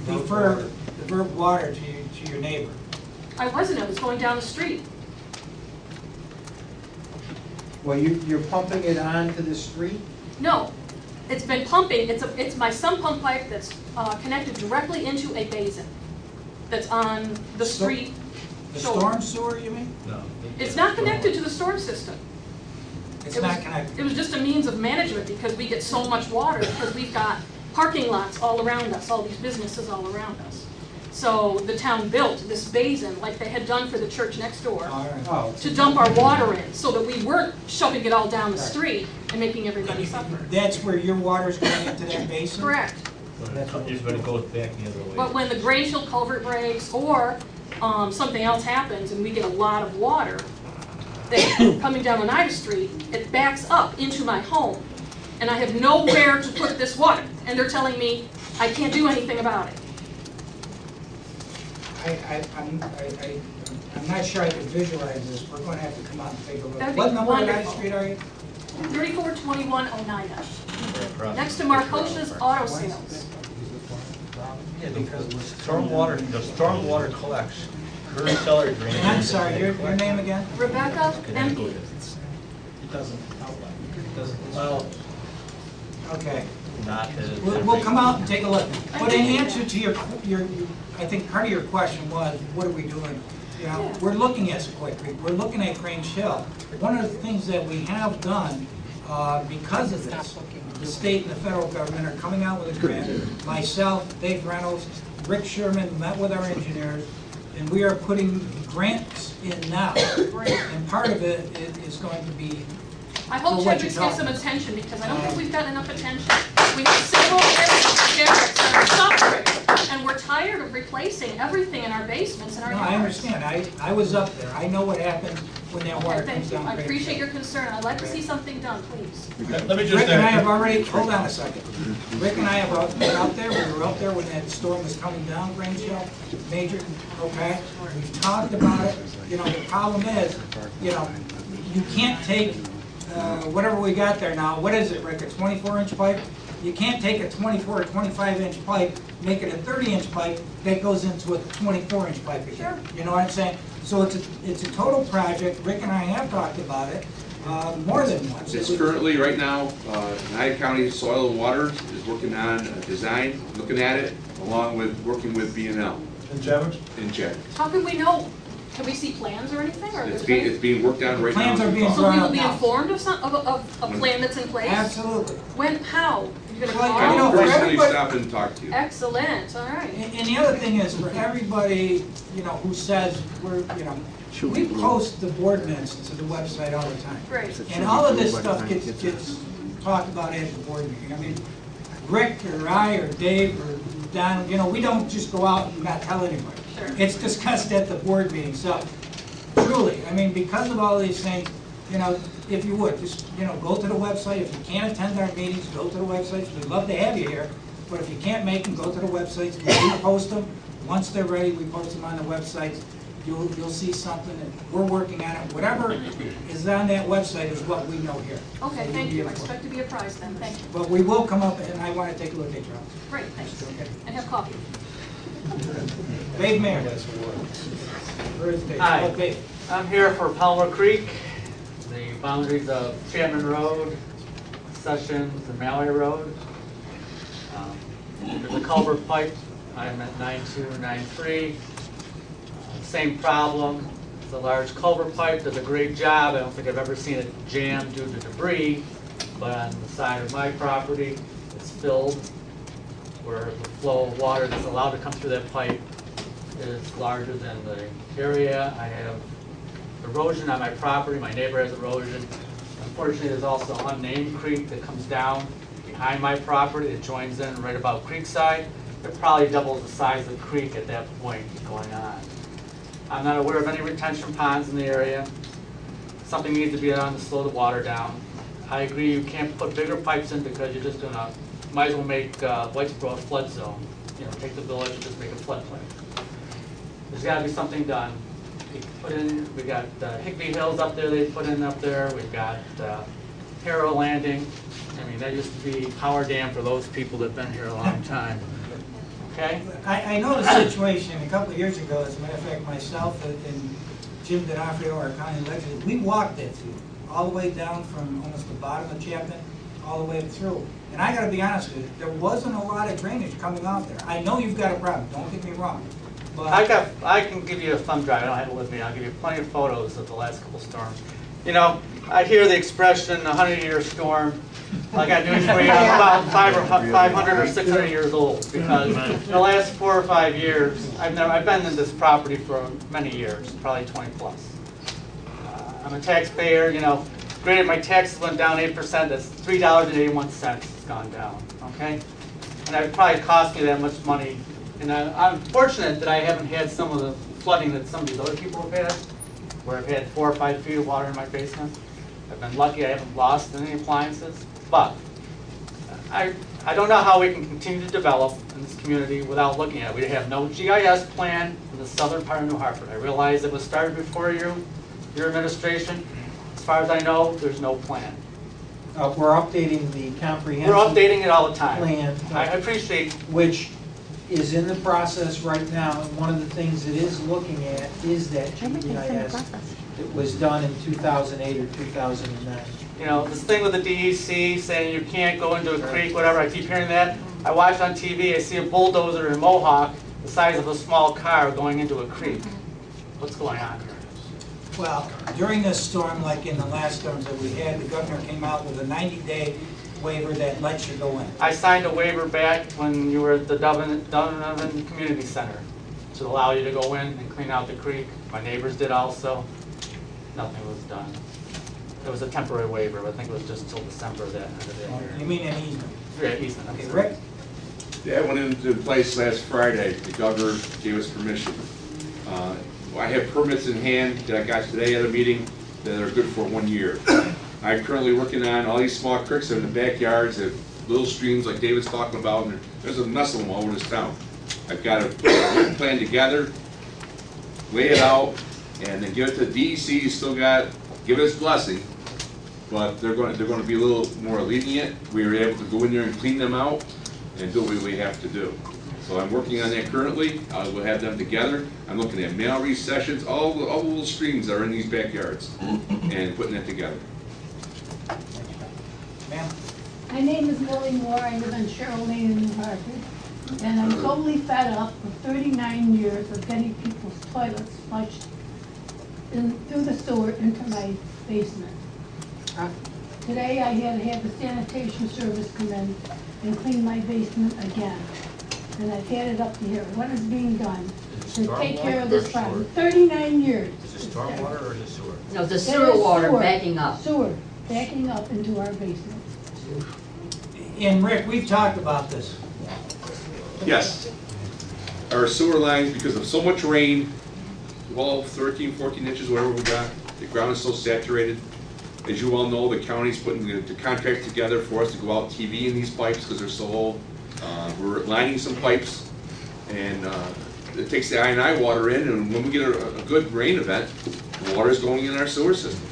divert water to your neighbor. I wasn't, I was going down the street. Well, you're pumping it onto the street? No, it's been pumping, it's my sump pump pipe that's connected directly into a basin that's on the street The shoulder. storm sewer, you mean? No. It's not connected to the storm system. It's not connected. It was just a means of management because we get so much water because we've got parking lots all around us, all these businesses all around us. So the town built this basin like they had done for the church next door to dump our water in so that we weren't shoving it all down the street and making everybody suffer. That's where your water's going into that basin? Correct. But it goes back the other way. But when the Grange Hill culvert breaks or something else happens and we get a lot of water coming down Oneida Street, it backs up into my home. And I have nowhere to put this water. And they're telling me I can't do anything about it. I'm not sure I can visualize this. We're going to have to come out and take a look. That'd be What number of United wonderful. Street are you? 3421 Oneida. Next to Marcosha's Auto Sales. Yeah, because the stormwater collects curb cellar drainage. I'm sorry, your name again? Rebecca MP. It doesn't outline. It doesn't. Well, Okay. not as. We'll come out and take a look. But in answer to your, I think part of your question was, what are we doing? You know, we're looking at Sequoia Creek, we're looking at Grange Hill. One of the things that we have done, because of this, the state and the federal government are coming out with a grant. Myself, Dave Reynolds, Rick Sherman met with our engineers, and we are putting grants in now. And part of it is going to be I hope for what you're Chadwick's get talking some about. attention because I don't think we've gotten enough attention. We have several areas that are suffering, and we're tired of replacing everything in our basements and our No, yards. I understand. I was up there. I know what happens when that water Okay, comes thank you. down. I Grange appreciate Hill. your concern. I'd like to see something done, please. Let me just Rick and I have add, already, hold on a second. Rick and I have been out there, we were out there when that storm was coming down Grange Hill, major, okay? We've talked about it, you know, the problem is, you know, you can't take, whatever we got there now, what is it, Rick, a 24-inch pipe? You can't take a 24 or 25-inch pipe, make it a 30-inch pipe that goes into a 24-inch pipe again. You know what I'm saying? So it's a total project. Rick and I have talked about it more than once. It's currently, right now, Oneida County Soil and Water is working on a design, looking at it, along with working with B&L. in Chadwick? In Chad. How can we know? Can we see plans or anything? Or It's being worked on right now. Plans are being so we drawn will up be now. informed of a plan that's in place? Absolutely. When? How? You're gonna Well, call? I you know, will for personally everybody- stop and talk to you. Excellent. All right. And the other thing is, for everybody, you know, who says we're, you know, we post the board minutes to the website all the time. Great. And all of this stuff gets talked about at the board meeting. I mean, Rick or I or Dave or Don, you know, we don't just go out and not tell anybody. Sure. It's discussed at the board meeting. So truly, I mean, because of all these things, you know, if you would, just, you know, go to the website. If you can't attend our meetings, go to the websites. We'd love to have you here. But if you can't make them, go to the websites. We post them. Once they're ready, we post them on the websites. You'll see something, and we're working on it. Whatever is on that website is what we know here. Okay, So thank you'll you. be I expect to be apprised then. Thank you. But we will come up, and I want to take a look at your house. Great, thanks. Okay. And have coffee. Dave Mayer. Where is Dave? Hi. Okay. I'm here for Palmer Creek, the boundaries of Chapman Road, Sessions, and Mallory Road. There's a culvert pipe. I'm at 9293. Same problem. It's a large culvert pipe. Does a great job. I don't think I've ever seen it jam due to debris. But on the side of my property, it's filled where the flow of water that's allowed to come through that pipe is larger than the area. I have erosion on my property. My neighbor has erosion. Unfortunately, there's also an unnamed creek that comes down behind my property. It joins in right about creekside. It probably doubles the size of the creek at that point going on. I'm not aware of any retention ponds in the area. Something needs to be done to slow the water down. I agree you can't put bigger pipes in because you're just gonna, might as well make Whitesboro a flood zone. You know, take the village and just make a floodplain. There's gotta be something done. We got Higbee Hills up there they put in up there. We've got Harrow Landing. I mean, that used to be power dam for those people that have been here a long time. Okay? I know the situation a couple of years ago, as a matter of fact, myself and Jim D'Onofrio, our county legislator, we walked that field, all the way down from almost the bottom of Chapman, all the way through. And I gotta be honest with you, there wasn't a lot of drainage coming out there. I know you've got a problem, don't get me wrong. But I can give you a thumb drive. I don't have it with me. I'll give you plenty of photos of the last couple storms. You know, I hear the expression, 100-year storm. I got news for you. I'm about 500 or 600 years old because the last 4 or 5 years, I've been in this property for many years, probably 20 plus. I'm a taxpayer. You know, granted my taxes went down 8%. That's $3.81. It's gone down. Okay, and it probably cost me that much money. And I'm fortunate that I haven't had some of the flooding that some of these other people have had, where I've had 4 or 5 feet of water in my basement. I've been lucky I haven't lost any appliances, but I don't know how we can continue to develop in this community without looking at it. We have no GIS plan for the southern part of New Hartford. I realize it was started before your administration. As far as I know, there's no plan. We're updating the comprehensive. We're updating it all the time. Plan. I appreciate. Which is in the process right now, and one of the things it is looking at is that GIS that was done in 2008 or 2009. You know, this thing with the DEC saying you can't go into a creek, whatever, I keep hearing that. I watch on TV, I see a bulldozer in Mohawk the size of a small car going into a creek. What's going on here? well, during this storm, like in the last storms that we had, the governor came out with a 90-day waiver that lets you go in. I signed a waiver back when you were at the Donovan Community Center to allow you to go in and clean out the creek. My neighbors did also. Nothing was done. It was a temporary waiver, but I think it was just till December of that year. You mean an easement? Yeah, easement. Okay, Rick? That went into place last Friday. The governor gave us permission. I have permits in hand that I got today at a meeting that are good for 1 year. I'm currently working on all these small creeks in the backyards, little streams like David's talking about, and there's a mess of them all over this town. I've got to put a plan together, lay it out, and then give it to DEC. Still got give it its blessing, but they're going to be a little more lenient. We were able to go in there and clean them out and do what we have to do. So I'm working on that currently. We'll have them together. I'm looking at mail recessions, all the little streams that are in these backyards, and putting that together. Ma'am? My name is Millie Moore. I live on Cheryl Lane in New Hartford. And I'm totally fed up with 39 years of getting people's toilets flushed through the sewer into my basement. Today I had to have the sanitation service come in and clean my basement again. And I've had it up to here. What is being done to take care of this problem? 39 years. Is it stormwater or is it sewer? No, the sewer water backing up. Sewer backing up into our basement. And Rick, we've talked about this. Yes. Our sewer lines, because of so much rain, 12, 13, 14 inches, whatever we got, the ground is so saturated. As you all know, the county's putting the contract together for us to go out TV in these pipes because they're so old. We're lining some pipes, and it takes the I&I water in, and when we get a good rain event, the water is going in our sewer system.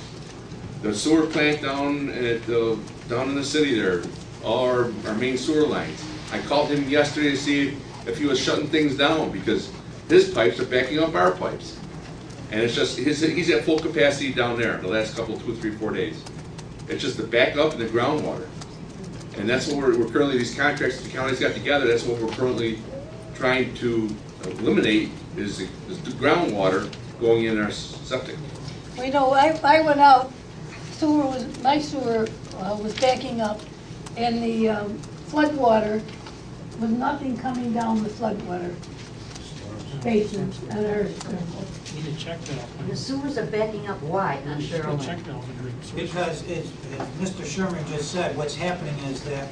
The sewer plant down in the city there, all our main sewer lines. I called him yesterday to see if he was shutting things down because his pipes are backing up our pipes. And it's just, he's at full capacity down there the last couple, 2, 3, 4 days. It's just the backup and the groundwater. And that's what we're currently, these contracts the county's got together, that's what we're currently trying to eliminate is the groundwater going in our septic. Well, you know, I went out, my sewer was backing up, and the flood water was nothing coming down the flood water basins and our circle. Need to check that. The sewers are backing up wide on Cheryl Check Lane. that. Because as Mr. Sherman just said, what's happening is that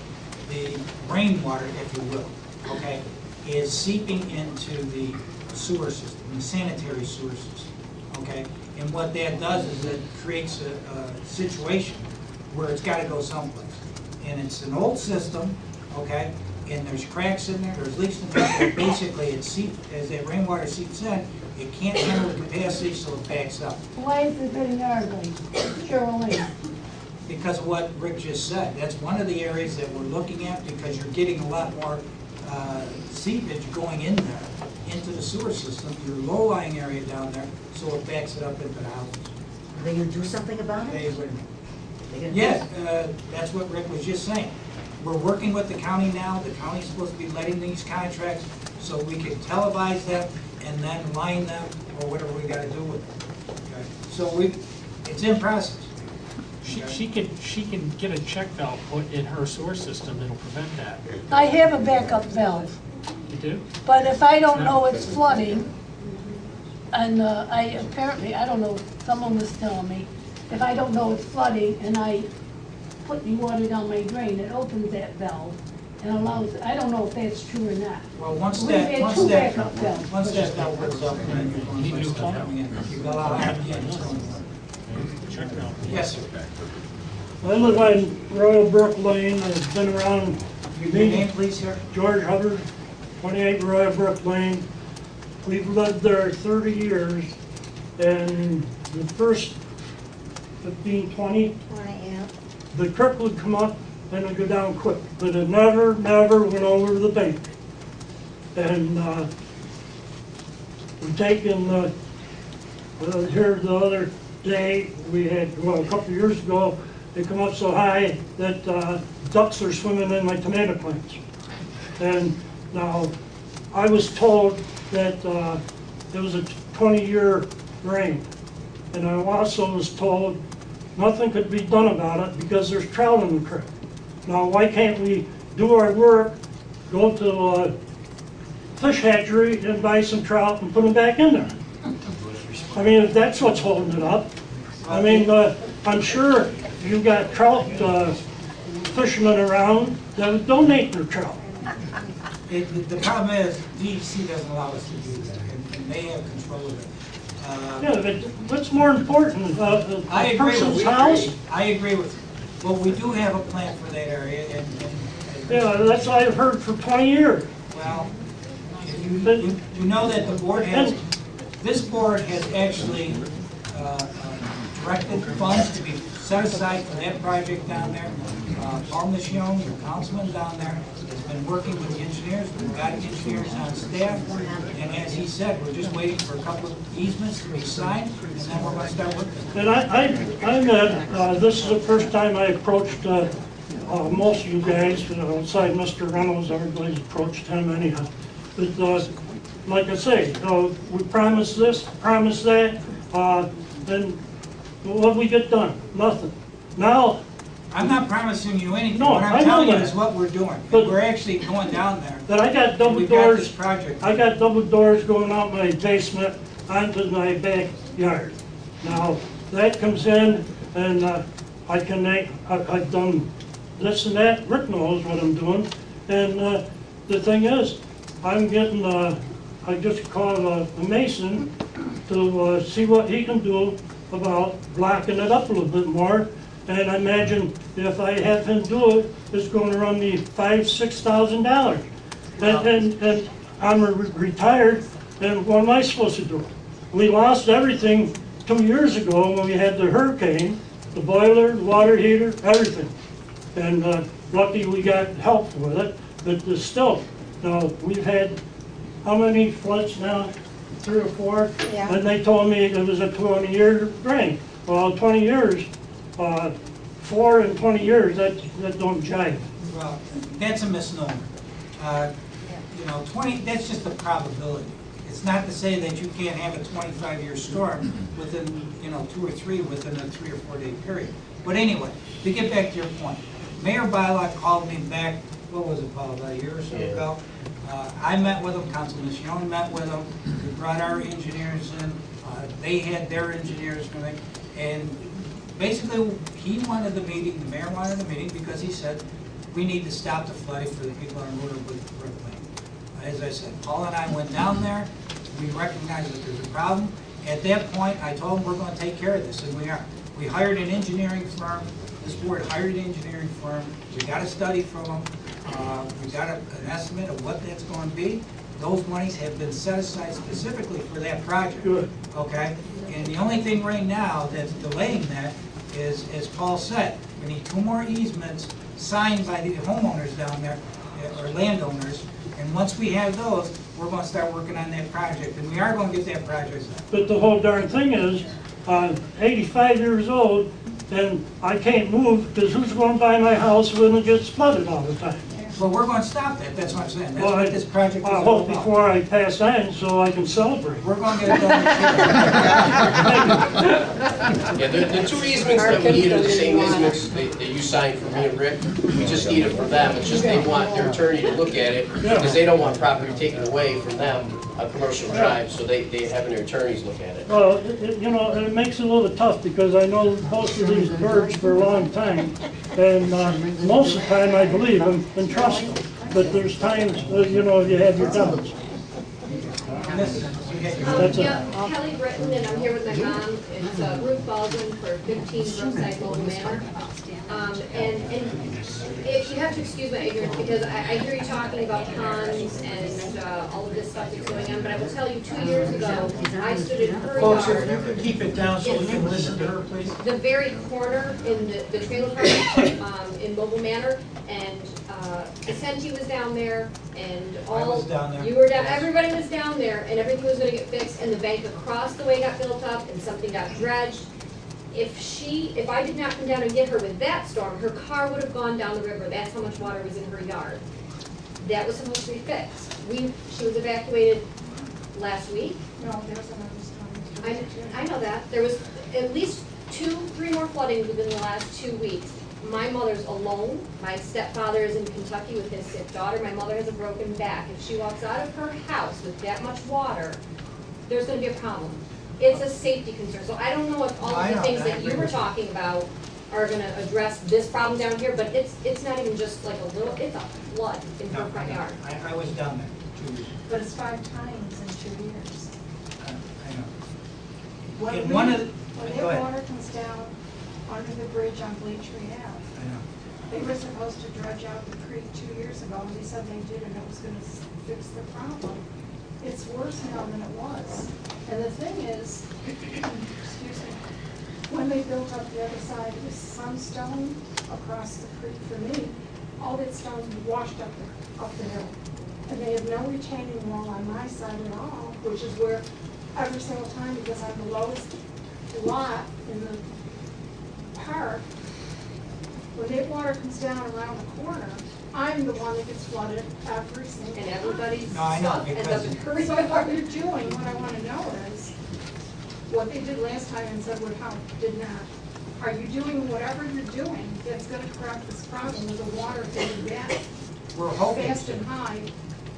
the rainwater, if you will, okay, is seeping into the sewer system, the sanitary sewer system, okay? And what that does is it creates a situation where it's gotta go someplace. And it's an old system, okay, and there's cracks in there, there's leaks in there, but basically it seeps, as that rainwater seeps in, it can't handle the capacity, so it backs up. Why is it hitting our lane, Cheryl Lane? Because of what Rick just said, that's one of the areas that we're looking at, because you're getting a lot more seepage going in there, into the sewer system, your low-lying area down there, so it backs it up into the houses. Are they gonna do something about it? Yes, that's what Rick was just saying. We're working with the county now, the county's supposed to be letting these contracts, so we can televise them and then line them, or whatever we gotta do with them. Okay? So it's in process. She can get a check valve put in her sewer system that'll prevent that. I have a backup valve, You do? but if I don't know it's flooding, and I don't know, someone was telling me, if I don't know it's flooding and I put the water down my drain, it opens that valve and allows, I don't know if that's true or not. Well, once We've that had two backup valves. valve goes up, then you're going to start coming in. You go out, yeah, it's going to work. Check valve. Yes, sir. I live on Royal Brook Lane, I've been around. Your name, please, sir? George Hubbard, 28 Royal Brook Lane. We've lived there 30 years, and the first 15, 20, the creek would come up and it'd go down quick, but it never went over the bank. And we've taken, here the other day, we had, well, a couple of years ago, they come up so high that ducks are swimming in my tomato plants. And now, I was told that it was a 20-year rain. And I also was told nothing could be done about it because there's trout in the creek. Now, why can't we do our work, go to a fish hatchery and buy some trout and put them back in there? I mean, if that's what's holding it up. I mean, I'm sure you've got trout fishermen around that would donate their trout. The problem is, DEC doesn't allow us to do that, and they have control of it. Yeah, but what's more important, a person's house? I agree with you. Well, we do have a plan for that area, and Yeah, that's what I've heard for 20 years. well, you know that the board has, this board has actually directed funds to be set aside for that project down there. Paul Michon, your councilman down there, has been working with the engineers. We've got engineers on staff, and as he said, we're just waiting for a couple of easements to be signed, and then we're going to start working. And this is the first time I approached most of you guys, outside Mr. Reynolds, everybody's approached him anyhow. But like I say, we promised this, promised that, and what we get done? Nothing. Now, I'm not promising you anything. No, What I I'm know telling you that. is what we're doing. But- We're actually going down there. but I got double We've got doors. this project. I got double doors going out my basement onto my backyard. Now, that comes in, and I've done this and that. Rick knows what I'm doing. And the thing is, I'm getting, I just called a mason to see what he can do about blocking it up a little bit more. And I imagine if I have him do it, it's going to run me $5,000–6,000. And I'm retired, and what am I supposed to do? We lost everything 2 years ago when we had the hurricane, the boiler, the water heater, everything. And lucky we got help with it, but still, now we've had how many floods now? 3 or 4? Yeah. And they told me it was a 20-year drain. Well, 20 years, 4 and 20 years, that don't jive. Well, that's a misnomer. You know, 20, that's just a probability. It's not to say that you can't have a 25-year storm within, you know, 2 or 3 within a 3 or 4 day period. But anyway, to get back to your point, Mayor Bilak called me back, what was it, Paul, about a year or so ago? I met with him, Councilman Shion met with him, we brought our engineers in, they had their engineers coming, and basically he wanted the meeting, the mayor wanted the meeting because he said, we need to stop the flooding for the people on Brook Lane. As I said, Paul and I went down there, we recognized that there's a problem. At that point, I told him we're going to take care of this, and we are. We hired an engineering firm, this board hired an engineering firm, we got a study from them, we got an estimate of what that's going to be. Those monies have been set aside specifically for that project. Good. Okay? And the only thing right now that's delaying that is, as Paul said, we need 2 more easements signed by the homeowners down there, or landowners, and once we have those, we're going to start working on that project, and we are going to get that project done. But the whole darn thing is, I'm 85 years old, and I can't move, because who's going to buy my house when it gets flooded all the time? Well, we're going to stop that, that's what I'm saying. That's Well, what this project is I all hope about. before I pass on, so I can celebrate. We're going to get it done this year. Yeah, the 2 easements that we need are the same easements that you signed for me and Rick. We just need it for them. It's just they want their attorney to look at it because they don't want property taken away from them on Commercial Drive, so they have their attorneys look at it. Well, you know, it makes it a little tough because I know most of these birds for a long time, and most of the time I believe them and trust them. But there's times, you know, you have your doubts. That's it. Yeah, Kelly Britton, and I'm here with my mom. It's Ruth Baldwin for 15 Brookside Mobile Manor. And if you have to excuse my ignorance, because I hear you talking about ponds and all of this stuff that's going on, but I will tell you, 2 years ago, I stood in her Folks, if yard. you could keep it down so we can listen to her, please. The very corner in the trailer park in Mobile Manor, and Vicente was down there, and all. I was down there. You were down, everybody was down there, and everything was gonna get fixed, and the bank across the way got built up, and something got dredged. If I did not come down and get her with that storm, her car would have gone down the river. That's how much water was in her yard. That was supposed to be fixed. She was evacuated last week. No, there's another storm. I know that. There was at least 2-3 more floodings within the last 2 weeks. My mother's alone. My stepfather is in Kentucky with his sick daughter. My mother has a broken back. If she walks out of her house with that much water, there's going to be a problem. It's a safety concern. So I don't know if all of the things that you were talking about are going to address this problem down here, but it's not even just like a little, it's a flood in her front yard. I was down there 2 years. But it's 5 times in 2 years. I know. When And one of the, When go that ahead. water comes down under the bridge on Bleachtree Ave, I know. they were supposed to dredge out the creek 2 years ago, and they said they did, and it was gonna fix the problem. It's worse now than it was. And the thing is, excuse me, when they built up the other side, it was sunstone across the creek for me. All that stone washed up the hill. And they have no retaining wall on my side at all, which is where every single time, because I'm the lowest lot in the park, when that water comes down around the corner, I'm the one that gets flooded every single time. And everybody's No, I know, stuff ends because- up in her So what yard. you're doing, what I want to know is, what they did last time and said would help, did not. Are you doing whatever you're doing that's going to correct this problem with the water getting down We're hoping fast to. and high?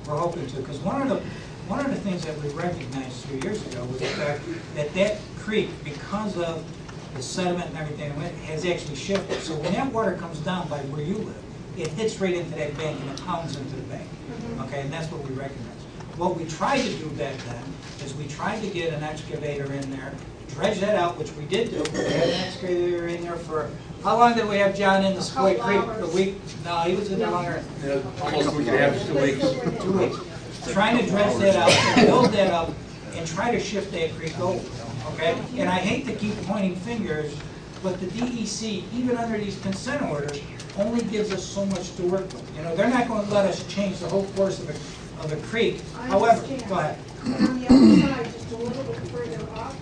We're hoping to, because one of the things that we recognized 2 years ago was the fact that that creek, because of the sediment and everything, has actually shifted. So when that water comes down by where you live, it hits right into that bank and it pounds into the bank. Okay, and that's what we recognize. What we tried to do back then is we tried to get an excavator in there, dredge that out, which we did do. We had an excavator in there for, how long did we have John in the Split Creek? A week? No, he was in there longer. Almost a week and a half, 2 weeks. 2 weeks. Trying to dredge that out, build that up, and try to shift that creek over, okay? And I hate to keep pointing fingers, but the DEC, even under these consent orders, only gives us so much to work with. You know, they're not going to let us change the whole course of a creek. However, go ahead. And on the other side, just a little bit further up,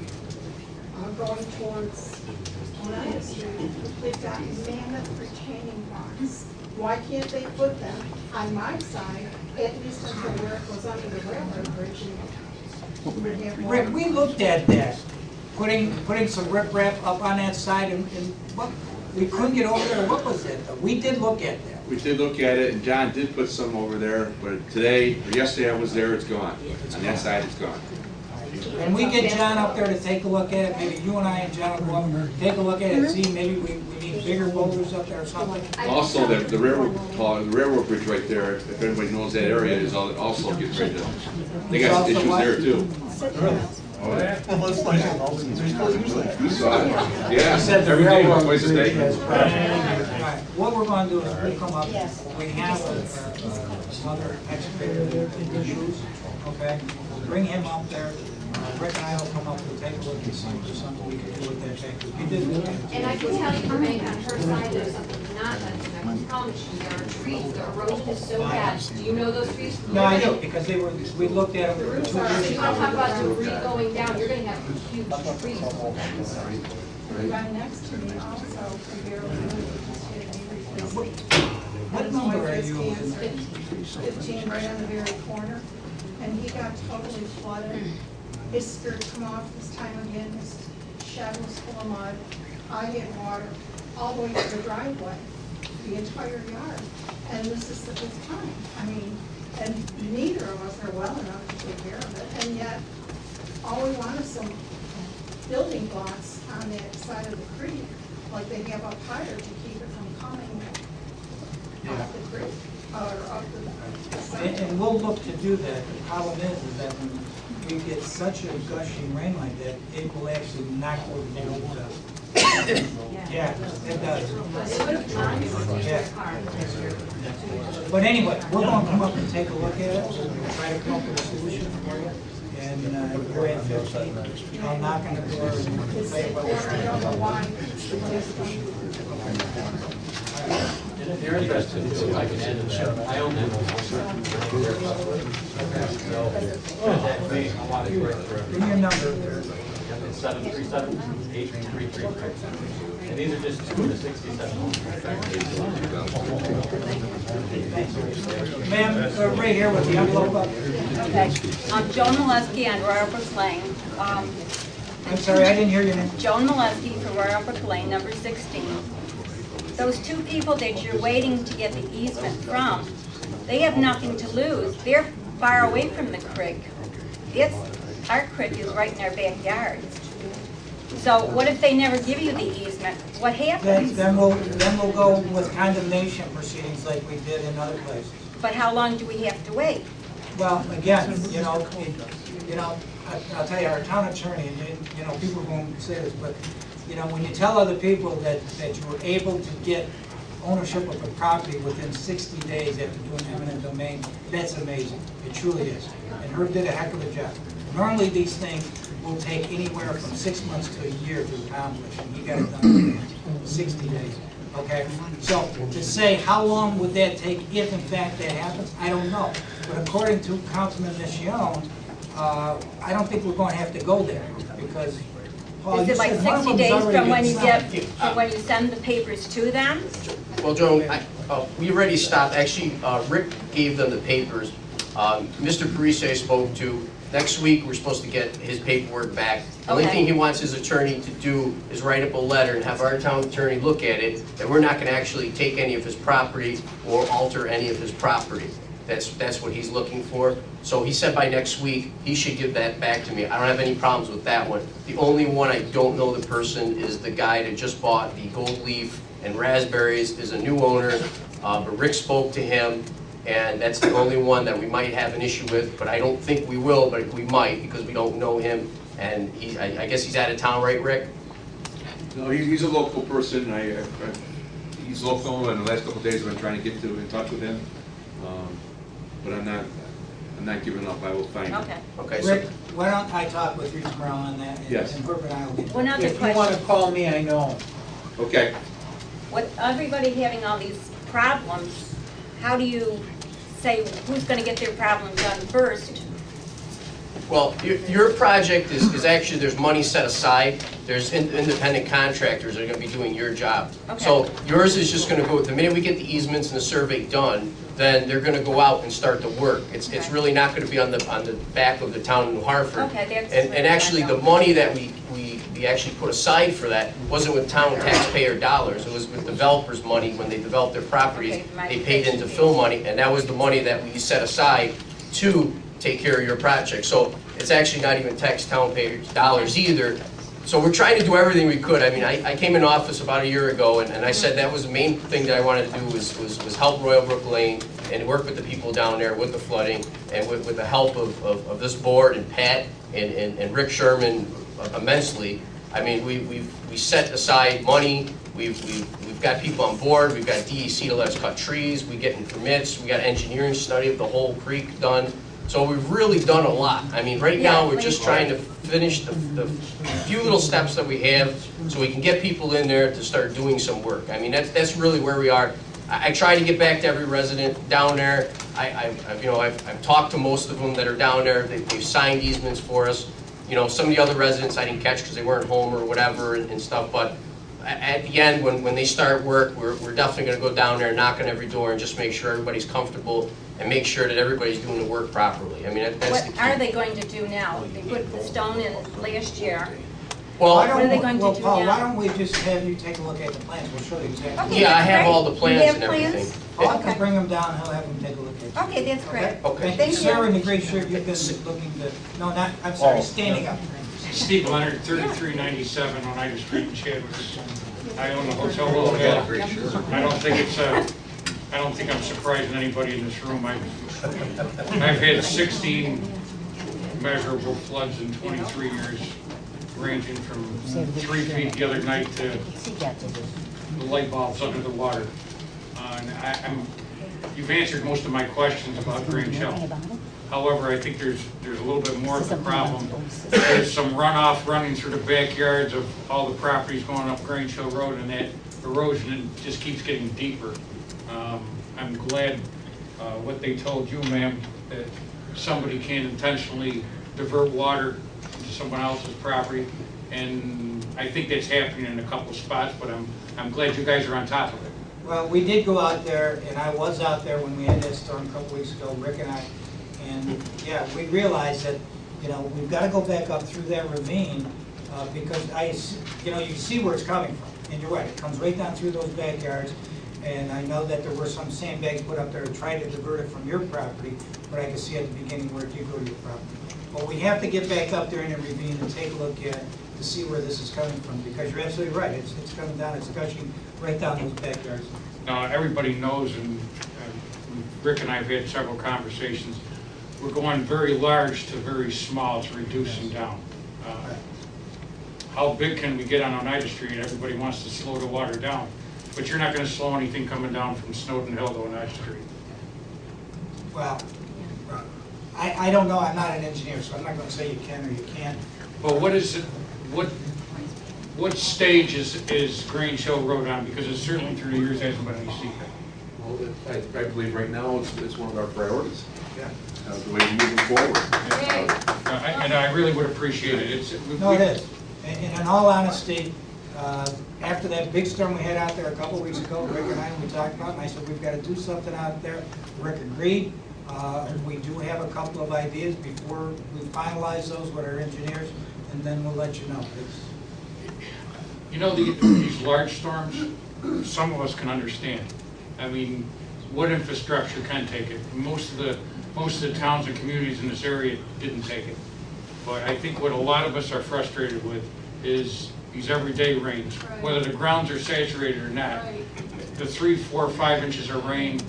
going towards Oneida Street, they've got mammoth retaining ponds. Why can't they put them on my side, at least until where it goes under the railroad bridge? And we'd have water. Rick, we looked at that, putting some riprap up on that side, and what, we couldn't get over there, what was it? We did look at that. We did look at it, and John did put some over there, but today, or yesterday I was there, it's gone. On that side, it's gone. And we get John up there to take a look at it, maybe you and I and John will go up, take a look at it, see, maybe we need bigger boulders up there or something. Also, the railroad bridge right there, if everybody knows that area, is also getting ready to, they got some issues there too. Oh, yeah. You saw it. Yeah, every day, twice a day. Alright, what we're gonna do is we'll come up, we have another excavator there in the shoes, okay? We'll bring him up there, Rick and I will come up and take a look and see if there's something we can do with that tank. We did look at it. And I can tell you, Renee, on her side, there's something not done, and I can promise you, there are trees, the erosion is so bad. Do you know those trees? No, I do, because we looked at them. The roots are, you want to talk about debris going down, you're gonna have huge trees. The guy next to me also severely What number are you? 15 right on the very corner, and he got totally flooded. His skirt come off this time again, his shed was full of mud. I had water all the way to the driveway, the entire yard, and this is the fifth time. I mean, and neither of us are well enough to take care of it, and yet all we want is some building blocks on that side of the creek, like they have up higher to keep it from coming off the creek, or up the side. And we'll look to do that. The problem is that when we get such a gushing rain like that, it will actually knock over the roof down. Yeah, it does. Yeah. But anyway, we're gonna come up and take a look at it, we'll try to come up with a solution for you. And we're at 15, I'll knock on the door and say what we're I don't know why. If you're interested, I can add to that. I own that. Give me your number. It's 737-8333. And these are just two of the 67 homes. Ma'am, right here with the envelope up. Okay. I'm Joan Molesky on Royal Brook Lane. I'm sorry, I didn't hear your name. Joan Molesky for Royal Brook Lane, number 16. Those two people that you're waiting to get the easement from, they have nothing to lose. They're far away from the creek. Our creek is right in our backyard. So what if they never give you the easement? What happens? Then we'll go with condemnation proceedings like we did in other places. But how long do we have to wait? Well, again, I'll tell you, our town attorney, and people won't say this, but when you tell other people that you were able to get ownership of a property within 60 days after doing eminent domain, that's amazing. It truly is. And Herb did a heck of a job. Normally, these things will take anywhere from 6 months to a year to accomplish, and he got it done in 60 days. Okay? So, to say how long would that take if in fact that happens, I don't know. But according to Councilman Michione, I don't think we're going to have to go there, because Paul, Is it like 60 days from when you send the papers to them? Well, Joan, we already stopped. Actually, Rick gave them the papers. Mr. Parise spoke to. Next week, we're supposed to get his paperwork back. The only thing he wants his attorney to do is write up a letter and have our town attorney look at it, and we're not going to actually take any of his property or alter any of his property. That's what he's looking for. So he said by next week, he should give that back to me. I don't have any problems with that one. The only one I don't know the person is the guy that just bought the gold leaf and raspberries, is a new owner, but Rick spoke to him, and that's the only one that we might have an issue with, but I don't think we will, but we might, because we don't know him, and I guess he's out of town, right, Rick? No, he's a local person. He's local, and the last couple of days I've been trying to get in touch with him. But I'm not giving up. I will find him. Okay. Rick, why don't I talk with you tomorrow on that? Yes. And Herb and I will get One other If you want to call me, I know. Okay. With everybody having all these problems, how do you say who's going to get their problem done first? Well, your project is actually, there's money set aside. There's independent contractors that are gonna be doing your job. Okay. So yours is just gonna go, the minute we get the easements and the survey done, then they're gonna go out and start the work. It's really not gonna be on the back of the town of New Hartford. Okay, that's And actually, the money that we actually put aside for that wasn't with town taxpayer dollars. It was with developers' money. When they developed their properties, Okay, they paid into fill money, and that was the money that we set aside to take care of your project. So it's actually not even taxpayer dollars either. So we're trying to do everything we could. I mean, I came in office about a year ago, and I said that was the main thing that I wanted to do was help Royal Brook Lane and work with the people down there with the flooding, and with the help of this board and Pat and Rick Sherman immensely. I mean, we set aside money. We've got people on board. We've got DEC to let us cut trees. We get in permits. We got engineering study of the whole creek done. So we've really done a lot. I mean, right now we're just trying to finish the few little steps that we have, so we can get people in there to start doing some work. I mean, that's really where we are. I try to get back to every resident down there. I've talked to most of them that are down there. They've signed easements for us. You know, some of the other residents I didn't catch because they weren't home or whatever and stuff, but at the end, when they start work, we're definitely going to go down there, knock on every door, and just make sure everybody's comfortable and make sure that everybody's doing the work properly. I mean, that's the What key. are they going to do now? They put the stone in last year. Well, what are they going to do Paul, now? why don't we just have you take a look at the plans? We'll show you exactly. Yeah, I have all the plans You have and everything. plans? Paul can bring them down, he'll have them take a look at it. Okay, that's great. Okay. Thank you. Sarah in the gray shirt, you've been looking to, no, not, I'm sorry, standing up. Steve Leonard, 3397 Oneida Street in Chadwick. I own the Hotel Lowell. I don't think I'm surprising anybody in this room. I've had 16 measurable floods in 23 years, ranging from 3 feet the other night to the light bulbs under the water. And you've answered most of my questions about Grange Hill. However, I think there's a little bit more of a problem. There's some runoff running through the backyards of all the properties going up Grange Hill Road, and that erosion just keeps getting deeper. I'm glad what they told you, ma'am, that somebody can't intentionally divert water into someone else's property, and I think that's happening in a couple spots, but I'm glad you guys are on top of it. Well, we did go out there, and I was out there when we had that storm a couple weeks ago, Rick and I, and yeah, we realized that, you know, we've got to go back up through that ravine because you see where it's coming from, and you're right, it comes right down through those backyards, and I know that there were some sandbags put up there to try to divert it from your property, but I could see at the beginning where it did go to your property. But we have to get back up there in the ravine and take a look at it to see where this is coming from, because you're absolutely right, it's coming down, it's gushing right down those backyards. Now, everybody knows, and Rick and I have had several conversations, we're going very large to very small to reduce them down. How big can we get on Oneida Street? Everybody wants to slow the water down, but you're not going to slow anything coming down from Snowden Hill to Oneida Street. Well, I don't know, I'm not an engineer, so I'm not going to say you can or you can't. Well, what is it, what stage is Grange Hill Road on? Because it certainly through the years hasn't been any secret. Well, I believe right now it's one of our priorities. Yeah. The way we're moving forward. And I really would appreciate it. No, it is. And in all honesty, after that big storm we had out there a couple of weeks ago, Rick and we talked about it, and I said, we've got to do something out there. Rick agreed. We do have a couple of ideas before we finalize those with our engineers, and then we'll let you know. You know, these large storms, some of us can understand. I mean, what infrastructure can take it? Most of the towns and communities in this area didn't take it. But I think what a lot of us are frustrated with is these everyday rains, whether the grounds are saturated or not. The 3, 4, 5 inches of rain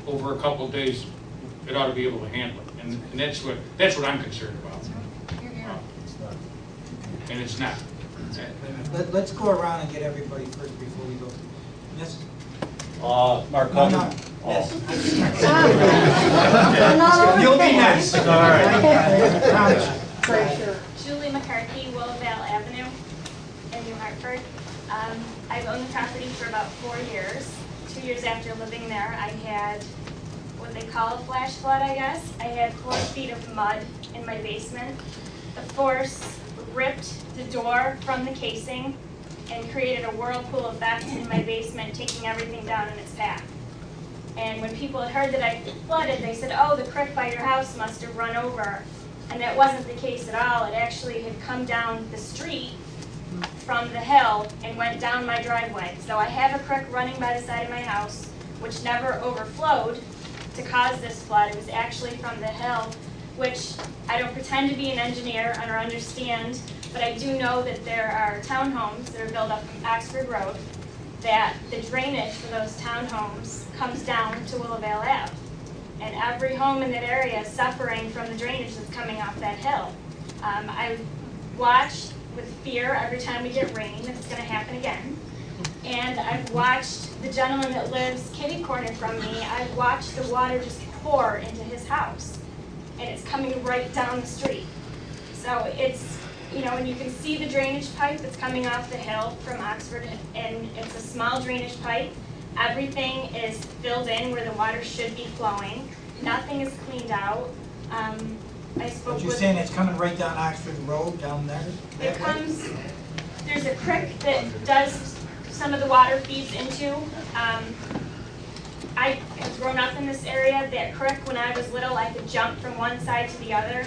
over a couple of days, it ought to be able to handle it, and that's what I'm concerned about. And it's not. Let's go around and get everybody first before we go. Yes? Mark No, no. Yes. You'll be next. All right. Julie McCarthy, Willowvale Avenue in New Hartford. I've owned the property for about 4 years. 2 years after living there, I had what they call a flash flood, I guess. I had 4 feet of mud in my basement. The force ripped the door from the casing and created a whirlpool effect in my basement, taking everything down in its path. And when people had heard that I flooded, they said, oh, the creek by your house must have run over. And that wasn't the case at all. It actually had come down the street from the hill and went down my driveway. So I have a creek running by the side of my house, which never overflowed to cause this flood. It was actually from the hill, which I don't pretend to be an engineer or understand, but I do know that there are townhomes that are built up from Oxford Road, that the drainage for those townhomes comes down to Willowvale Ave. And every home in that area is suffering from the drainage that's coming off that hill. I watch with fear every time we get rain that it's going to happen again. And I've watched the gentleman that lives kitty corner from me, I've watched the water just pour into his house. And it's coming right down the street. So it's, you know, and you can see the drainage pipe that's coming off the hill from Oxford, and it's a small drainage pipe. Everything is filled in where the water should be flowing. Nothing is cleaned out. I spoke But you're with... saying it's coming right down Oxford Road, down there? It comes, there's a creek that does, some of the water feeds into. I have grown up in this area. That creek, when I was little, I could jump from one side to the other.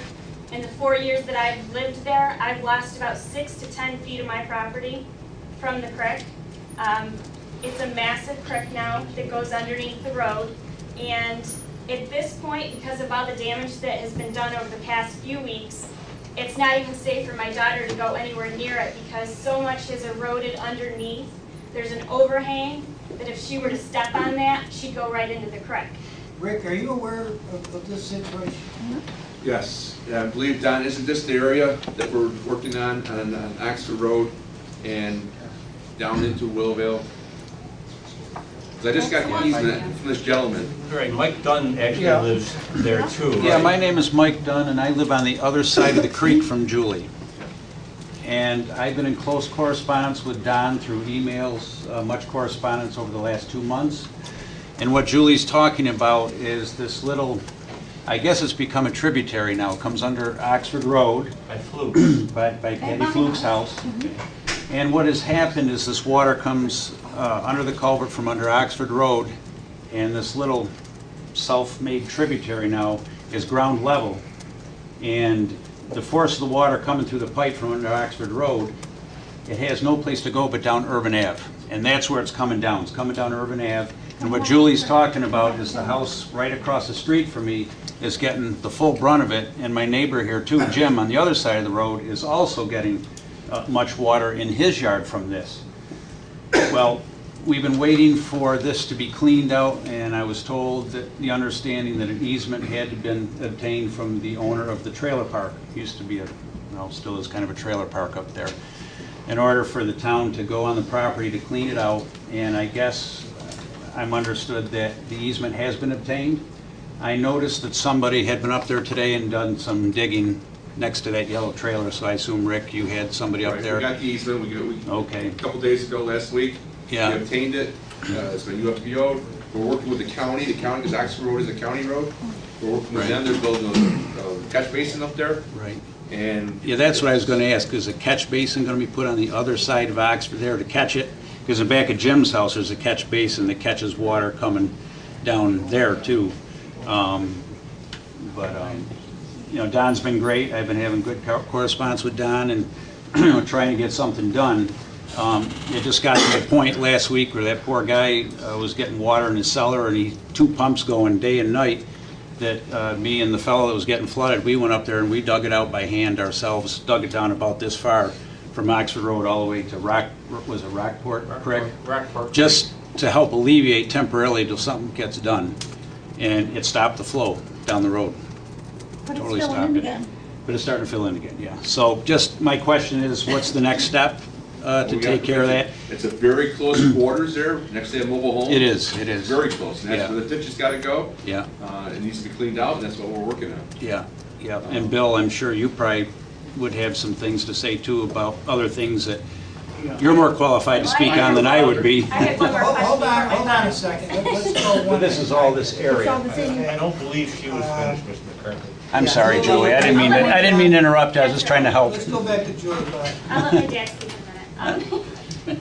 In the 4 years that I've lived there, I've lost about 6 to 10 feet of my property from the creek. It's a massive creek now that goes underneath the road. And at this point, because of all the damage that has been done over the past few weeks, it's not even safe for my daughter to go anywhere near it because so much has eroded underneath. There's an overhang that if she were to step on that, she'd go right into the creek. Rick, are you aware of this situation? Yes, I believe, Don, isn't this the area that we're working on Oxford Road and down into Willowvale? 'Cause I just got the easement from this gentleman. Right, Mike Dunn actually Yeah. lives there too. Yeah, right? my name is Mike Dunn, and I live on the other side of the creek from Julie. And I've been in close correspondence with Don through emails, much correspondence over the last 2 months. And what Julie's talking about is this little, I guess it's become a tributary now. It comes under Oxford Road. By Fluke. by Patty Fluke's house. And what has happened is this water comes under the culvert from under Oxford Road, and this little self-made tributary now is ground level. And the force of the water coming through the pipe from under Oxford Road, it has no place to go but down Urban Ave. And that's where it's coming down. It's coming down Urban Ave. And what Julie's talking about is the house right across the street from me is getting the full brunt of it. And my neighbor here too, Jim, on the other side of the road, is also getting much water in his yard from this. Well, we've been waiting for this to be cleaned out, and I was told that the understanding that an easement had been obtained from the owner of the trailer park. It used to be a, well, still is kind of a trailer park up there, in order for the town to go on the property to clean it out. And I guess I'm understood that the easement has been obtained. I noticed that somebody had been up there today and done some digging next to that yellow trailer, so I assume, Rick, you had somebody up there? We got the easement, okay. A couple days ago, last week. Yeah. We obtained it, it's been UFPO'd. We're working with the county, because Oxford Road is a county road. We're working with them, they're building a catch basin up there. Right. And yeah, that's what I was going to ask. Is a catch basin going to be put on the other side of Oxford there to catch it? Because in back of Jim's house, there's a catch basin that catches water coming down there too. You know, Don's been great. I've been having good correspondence with Don and trying to get something done. It just got to the point last week where that poor guy was getting water in his cellar, and he 2 pumps going day and night, that me and the fellow that was getting flooded, we went up there and we dug it out by hand ourselves, dug it down about this far from Oxford Road all the way to Rockport Creek? Rockport. Just to help alleviate temporarily till something gets done. And it stopped the flow down the road. But Totally it's filling stopped in it. again. But it's starting to fill in again, yeah. So just my question is, what's the next step to take care of that? It's a very close quarters there, next to a mobile home. It is, it is. Very close, and that's Yeah. where the ditch has got to go. Yeah. It needs to be cleaned out, and that's what we're working on. Yeah, yeah. And Bill, I'm sure you probably would have some things to say too about other things that You're more qualified to speak on than I would be. I had one more question. Hold on, before hold my on a second. Let's go one. But this is all this area. I don't believe she was finished, Mr. McCarthy. I'm sorry, Julie, I didn't mean to interrupt, I was just trying to help. Let's go back to Julie. Go ahead. I'll let my dad speak in a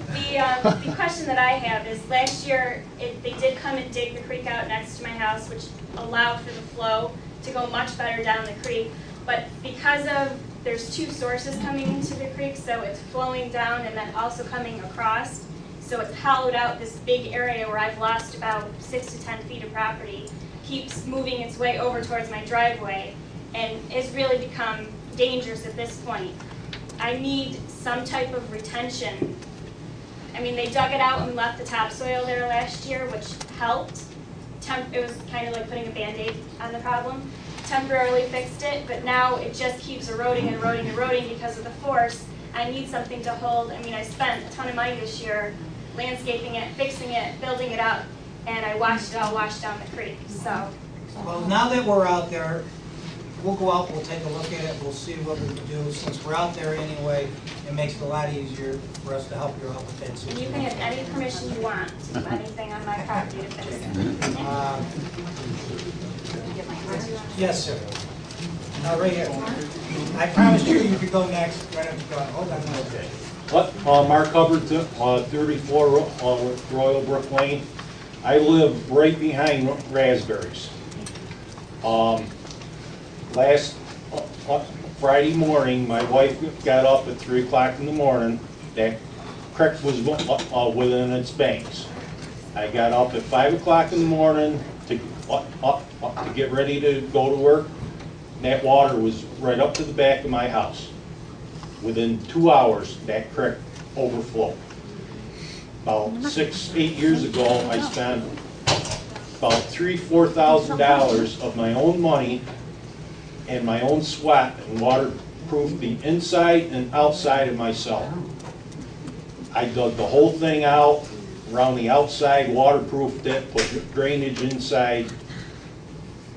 minute. The question that I have is, last year, they did come and dig the creek out next to my house, which allowed for the flow to go much better down the creek. But because of, there's two sources coming into the creek, so it's flowing down and then also coming across. So it's hollowed out this big area where I've lost about 6 to 10 feet of property, keeps moving its way over towards my driveway, and it's really become dangerous at this point. I need some type of retention. I mean, they dug it out and left the topsoil there last year, which helped. It was kind of like putting a Band-Aid on the problem. Temporarily fixed it, but now it just keeps eroding and eroding and eroding because of the force. I need something to hold. I mean, I spent a ton of money this year landscaping it, fixing it, building it up, and I watched it all wash down the creek, so. Well, now that we're out there, we'll go out, we'll take a look at it, we'll see what we can do. Since we're out there anyway, it makes it a lot easier for us to help you out with that And situation. you can have any permission you want to do anything on my property to fix it. Yes, sir. Right here. I promised you could go next. Why don't you go? Hold on one second. Mark Hubbard, 34 Royal Brook Lane. I live right behind Raspberries. Last Friday morning, my wife got up at 3 o'clock in the morning. That creek was within its banks. I got up at 5 o'clock in the morning to get ready to go to work. That water was right up to the back of my house. Within 2 hours, that creek overflowed. About 6-8 years ago, I spent about $3,000-4,000 of my own money and my own sweat and waterproofed the inside and outside of my cellar. I dug the whole thing out, around the outside, waterproofed it, put drainage inside.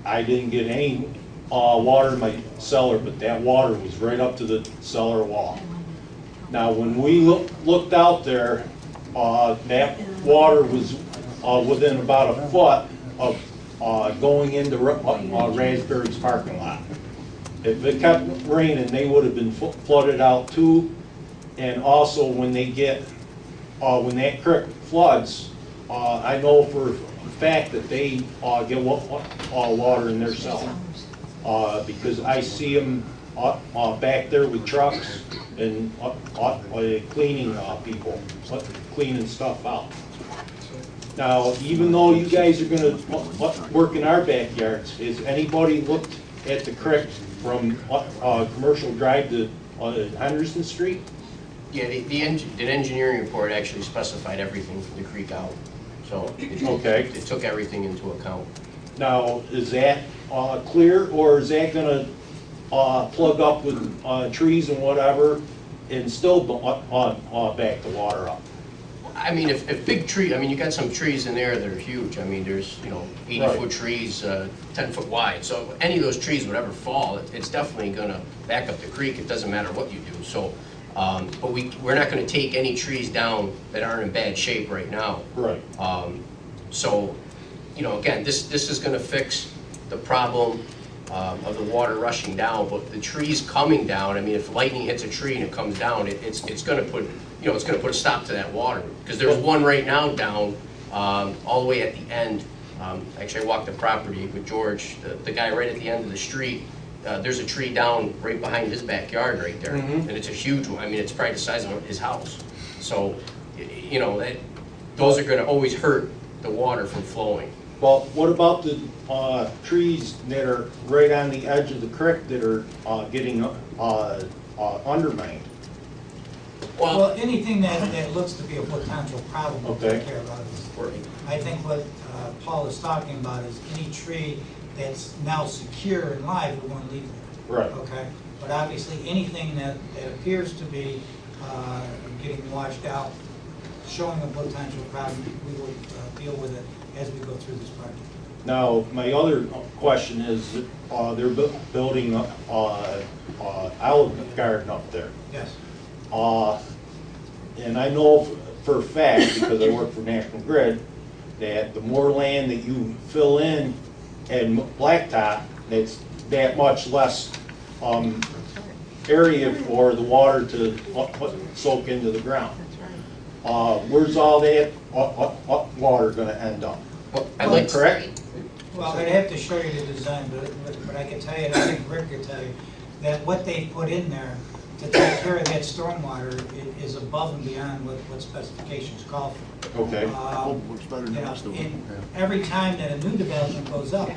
I didn't get any water in my cellar, but that water was right up to the cellar wall. Now, when we looked out there, that water was within about a foot of going into Raspberry's parking lot. If it kept raining, they would have been flooded out too. And also, when they get, when that creek floods, I know for a fact that they get water in their cellar. Because I see them back there with trucks and cleaning people, cleaning stuff out. Now, even though you guys are going to work in our backyards, has anybody looked at the creek from Commercial Drive to Henderson Street? Yeah, the engineering report actually specified everything from the creek out. So it took everything into account. Now, is that clear, or is that going to plug up with trees and whatever and still back the water up? I mean, if big tree, I mean, you got some trees in there that are huge. I mean, there's, 80-foot trees, 10-foot wide. So any of those trees would ever fall, it's definitely going to back up the creek. It doesn't matter what you do. So, but we're not going to take any trees down that aren't in bad shape right now. Right. So, again, this is going to fix the problem of the water rushing down, but the trees coming down, I mean, if lightning hits a tree and it comes down, it's going to put, it's going to put a stop to that water. Because there's one right now down all the way at the end. Actually, I walked the property with George, the guy right at the end of the street. There's a tree down right behind his backyard right there, and it's a huge one. I mean, it's probably the size of his house. So, those are going to always hurt the water from flowing. Well, what about the trees that are right on the edge of the creek that are getting undermined? Well, anything that looks to be a potential problem, we'll Okay. take care of. I think what Paul is talking about is any tree that's now secure and live, we want to leave there. Right. Okay? But obviously, anything that appears to be getting washed out, showing a potential problem, we will deal with it as we go through this project. Now, my other question is, that they're building Olive Garden up there. Yes. and I know for a fact, because I work for National Grid, that the more land that you fill in and blacktop, it's that much less area for the water to soak into the ground. Where's all that water going to end up? Correct? Well, I'd have to show you the design, but I can tell you, and I think Rick could tell you, that what they put in there to take care of that stormwater is above and beyond what specifications call for. Okay. And every time that a new development goes up,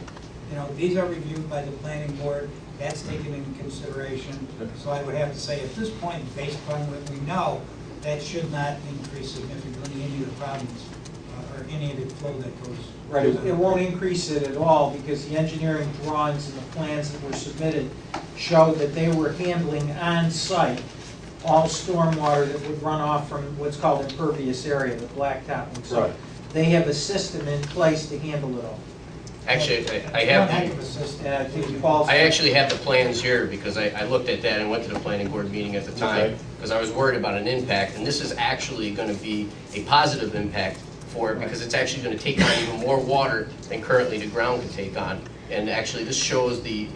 these are reviewed by the planning board, that's taken into consideration. So I would have to say, at this point, based on what we know, that should not increase significantly any of the problems or any of the flow that goes. Right, it won't increase it at all because the engineering drawings and the plans that were submitted showed that they were handling on-site all stormwater that would run off from what's called impervious area, the blacktop. And so they have a system in place to handle it all. Actually, I actually have the plans here because I looked at that and went to the planning board meeting at the time because I was worried about an impact, and this is actually going to be a positive impact for it because it's actually going to take on even more water than currently the ground can take on. And actually, this shows the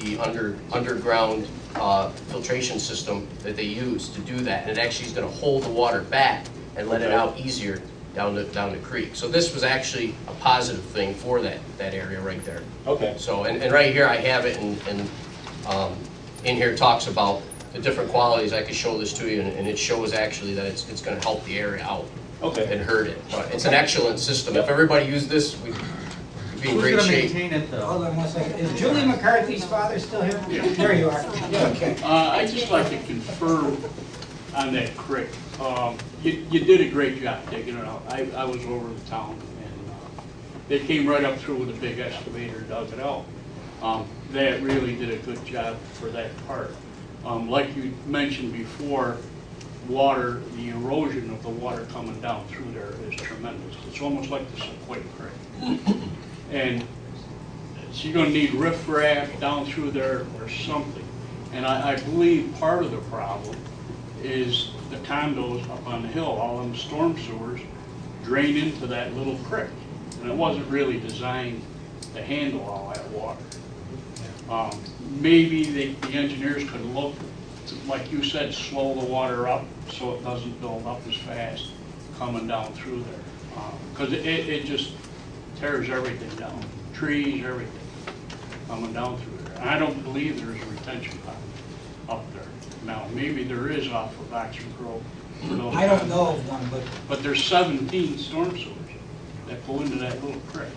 underground filtration system that they use to do that, and it actually is going to hold the water back and let it out easier down the creek. So this was actually a positive thing for that area right there. Okay. So, and right here I have it, and in here it talks about the different qualities. I could show this to you, and it shows actually that it's going to help the area out. Okay. And hurt it. But it's an excellent system. If everybody used this, we'd be in great shape. Who's going to maintain it, though? Hold on one second. Is Julie McCarthy's father still here? Yeah. There you are. Yeah, okay. I'd just like to confirm on that creek. You did a great job taking it out. I was over in town, and they came right up through with a big excavator, dug it out. They really did a good job for that part. Like you mentioned before, the erosion of the water coming down through there is tremendous. It's almost like the Sequoia Creek. And so you're going to need riffraff down through there or something. And I believe part of the problem is the condos up on the hill, all them storm sewers drain into that little creek. And it wasn't really designed to handle all that water. Maybe the engineers could look, like you said, slow the water up so it doesn't build up as fast coming down through there. Because it just tears everything down, trees, everything coming down through there. And I don't believe there's a retention pond up there. Now, maybe there is off of Oxford Grove. I don't know of one, but there's 17 storm sewers that go into that little creek.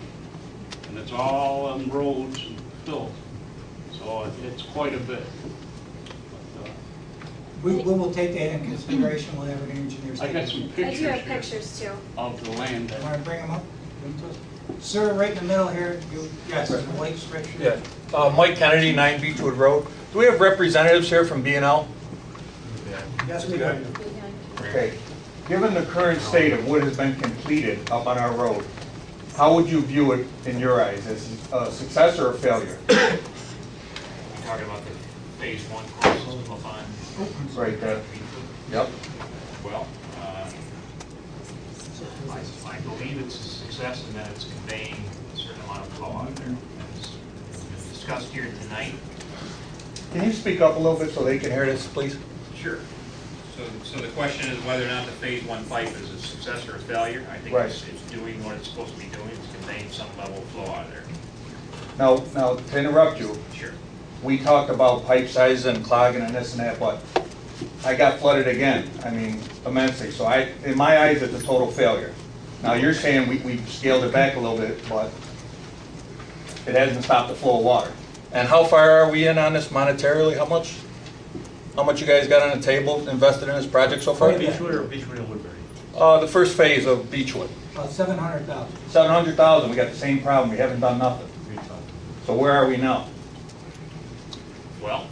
And it's all on roads and filled. So it's quite a bit. We will take that into consideration whenever the engineers. I got some pictures. I do have pictures too. Of the land. You want to bring them up? Sir, right in the middle here, yes, the white stretch. Yeah, Mike Kennedy, 9 Beechwood Road. Do we have representatives here from B&L? Yes, we do. Okay. Given the current state of what has been completed up on our road, how would you view it in your eyes, as a success or a failure? You're talking about the phase 1 course system up on? Right there. Yep. Well, I believe it's a success in that it's conveying a certain amount of flow out there. As discussed here tonight. Can you speak up a little bit so they can hear this, please? Sure. So the question is whether or not the phase 1 pipe is a success or a failure. I think it's doing what it's supposed to be doing. It's conveying some level of flow out of there. Now, to interrupt you. Sure. We talked about pipe size and clogging and this and that, but I got flooded again, I mean, immensely. So in my eyes, it's a total failure. Now, you're saying we scaled it back a little bit, but it hasn't stopped the flow of water. And how far are we in on this monetarily? How much you guys got on the table invested in this project so far? Beechwood or Beechwood and Woodbury? The first phase of Beechwood. About 700,000. 700,000, we got the same problem, we haven't done nothing. So where are we now? Well,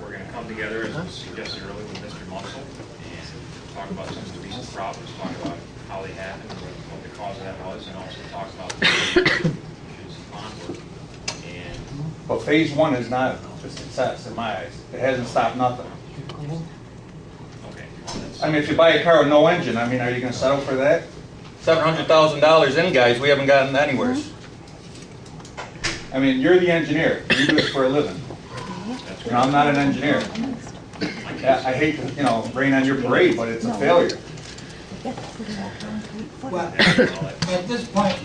we're going to come together, as was suggested earlier, with Mr. Munsell and talk about some of the recent problems, talk about how they happened, what the cause of that was, and also talk about the issues onward. But phase 1 is not a success in my eyes. It hasn't stopped nothing. Okay. I mean, if you buy a car with no engine, I mean, are you gonna settle for that? $700,000 in, guys, we haven't gotten anywhere. I mean, you're the engineer, you do this for a living. You know, I'm not an engineer. I hate to, you know, rain on your parade, but it's a failure. Well, at this point,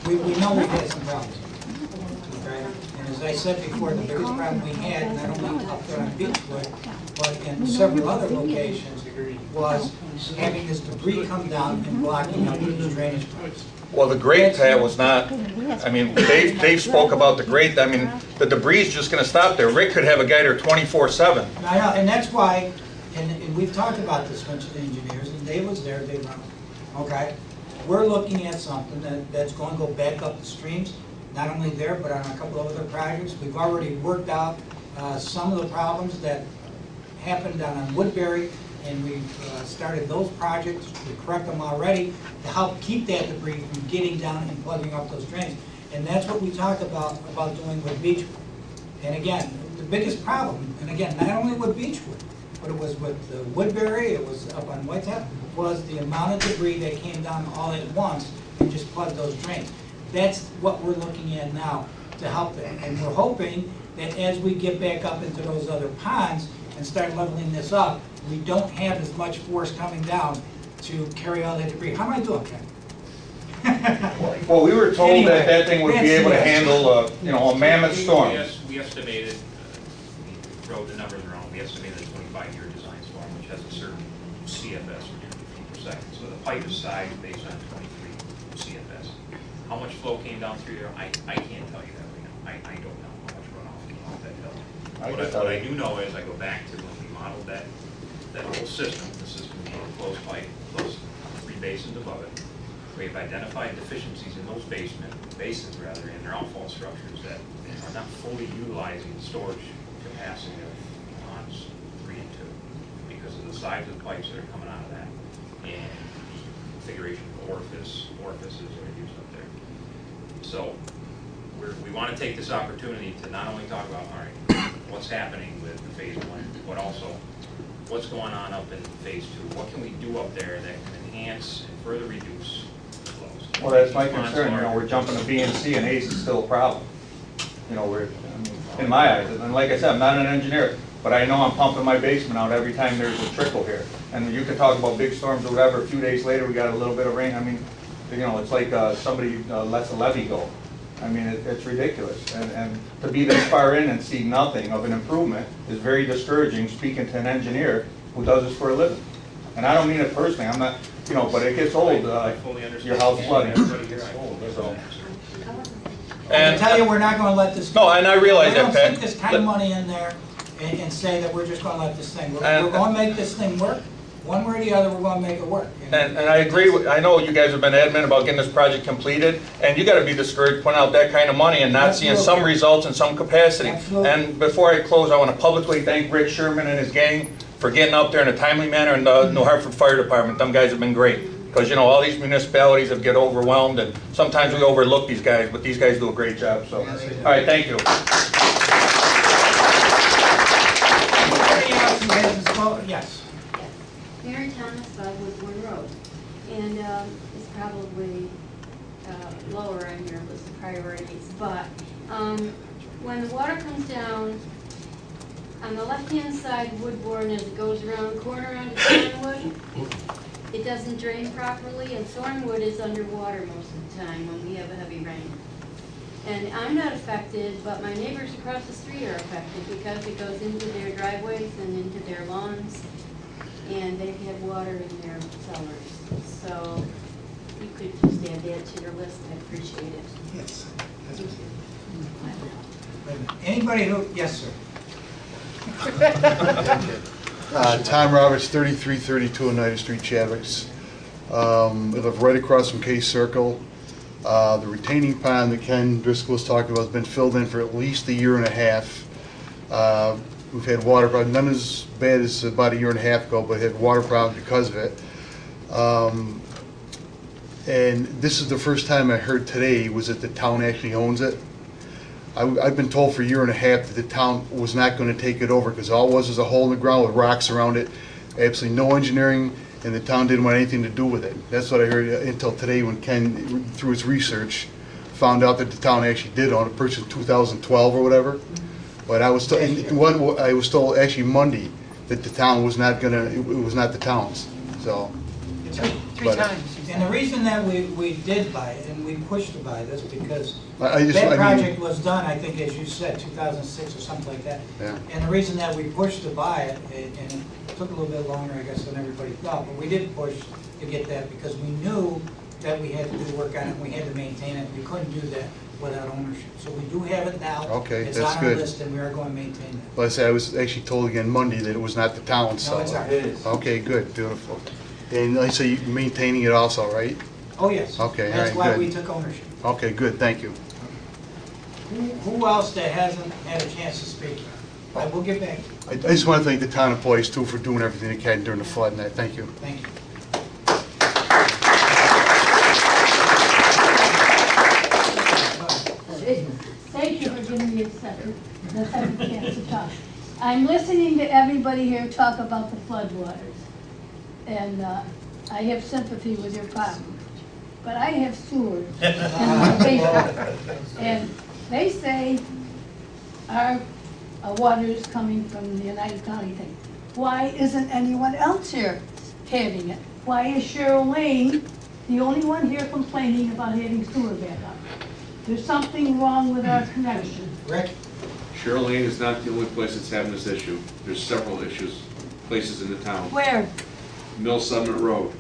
we know we've had some problems. Okay? And as I said before, the biggest problem we had, not only up there on Beechwood, but in several other locations, was having this debris come down and blocking up these drainage pipes. Well, the grate, Pat, was not, I mean, Dave spoke about the grate. I mean, the debris is just gonna stop there. Rick could have a guy there 24/7. I know, and that's why, and we've talked about this with the engineers, and Dave was there, Dave Brown, okay? We're looking at something that's going to go back up the streams, not only there, but on a couple of other projects. We've already worked out some of the problems that happened down on Woodbury, and we've started those projects to correct them already to help keep that debris from getting down and plugging up those drains. And that's what we talked about doing with Beechwood. And again, the biggest problem, and again, not only with Beechwood, but it was with Woodbury, it was up on Whitetail, was the amount of debris that came down all at once and just plugged those drains. That's what we're looking at now to help that. And we're hoping that as we get back up into those other ponds and start leveling this up, we don't have as much force coming down to carry all that debris. How am I doing, Ken? Well, we were told that that thing would be able to handle, you know, a mammoth storm. We estimated, we wrote the numbers around, we estimated a 25-year design storm, which has a certain CFS, or feet per second. So the pipe is sized based on 23 CFS. How much flow came down through there, I can't tell you that right now. I don't know how much runoff came off that hill. What I do know is I go back to when we modeled that whole system, the system being a closed pipe, plus 3 basins above it. We've identified deficiencies in those basins, and they're outfall structures that are not fully utilizing the storage capacity of ponds 3 and 2 because of the size of the pipes that are coming out of that and the configuration of orifices that are used up there. So we want to take this opportunity to not only talk about, all right, what's happening with the phase 1, but also what's going on up in phase 2. What can we do up there that can enhance and further reduce flows? Well, that's my concern. You know, we're jumping to B and C, and A's is still a problem. You know, I mean, in my eyes, and like I said, I'm not an engineer, but I know I'm pumping my basement out every time there's a trickle here. And you can talk about big storms or whatever. A few days later, we got a little bit of rain. I mean, you know, it's like somebody lets a levee go. I mean, it's ridiculous. And to be this far in and see nothing of an improvement is very discouraging, speaking to an engineer who does this for a living. And I don't mean it personally, I'm not, you know, but it gets old, your house flooding. So. And I tell you, we're not going to let this. No, and I realize that, Pat. We don't sink this kind of money in there and say that we're just going to let this thing. We're going to make this thing work. One way or the other, we're going to make it work. And I agree with, I know you guys have been adamant about getting this project completed, and you got to be discouraged putting out that kind of money and not seeing some results in some capacity. Absolutely. And before I close, I want to publicly thank Rick Sherman and his gang for getting out there in a timely manner, and the New Hartford Fire Department. Them guys have been great. Because, you know, all these municipalities have get overwhelmed, and sometimes we overlook these guys, but these guys do a great job. So, all right, thank you. Yes. Mary Thomas, Woodbourne Road, and it's probably lower on your list of priorities, but when the water comes down on the left-hand side of Woodbourne as it goes around the corner onto Thornwood, it doesn't drain properly, and Thornwood is underwater most of the time when we have a heavy rain. And I'm not affected, but my neighbors across the street are affected because it goes into their driveways and into their lawns, and they've had water in their cellars. So you could just add that to your list, I'd appreciate it. Yes. Anybody who, yes, sir. Tom Roberts, 3332 Oneida Street, Chadwicks. I live right across from Case Circle. The retaining pond that Ken Driscoll was talking about has been filled in for at least a year and a half. We've had water problems, none as bad as about a year and a half ago, but had water problems because of it. And this is the first time I heard today was that the town actually owns it. I've been told for a year and a half that the town was not going to take it over because all it was a hole in the ground with rocks around it. absolutely no engineering, and the town didn't want anything to do with it. That's what I heard until today when Ken, through his research, found out that the town actually did own a purchase in 2012 or whatever. But I was told, I was told actually Monday that the town was not gonna, it was not the town's, so. Three times. And the reason that we did buy it, and we pushed to buy this, because I that mean- project was done, I think, as you said, 2006 or something like that. Yeah. And the reason that we pushed to buy it, and it took a little bit longer, I guess, than everybody thought, but we did push to get that because we knew that we had to do work on it, and we had to maintain it. We couldn't do that without ownership. So we do have it now. Okay, It's that's on our good. list, and we are going to maintain that. Like I said, I was actually told again Monday that it was not the town's, so. No, it's ours. It is. Okay, good, beautiful. And like I say, you're maintaining it also, right? Oh, yes. Okay, all That's right, why good. we took ownership. Okay, good, thank you. Who else that hasn't had a chance to speak? I will get back to you. I just want to thank the town employees too for doing everything they can during the flood, and I thank you. Thank you. Thank you for giving me a second chance to talk. I'm listening to everybody here talk about the floodwaters, and I have sympathy with your problem. But I have sewers in my basement, and they say our water is coming from the United County thing. Why isn't anyone else here having it? Why is Cheryl Lane the only one here complaining about having sewer backup? There's something wrong with our connection. Rick? Cheryl Lane is not the only place that's having this issue. There's several places in the town. Where? Mill Summit Road,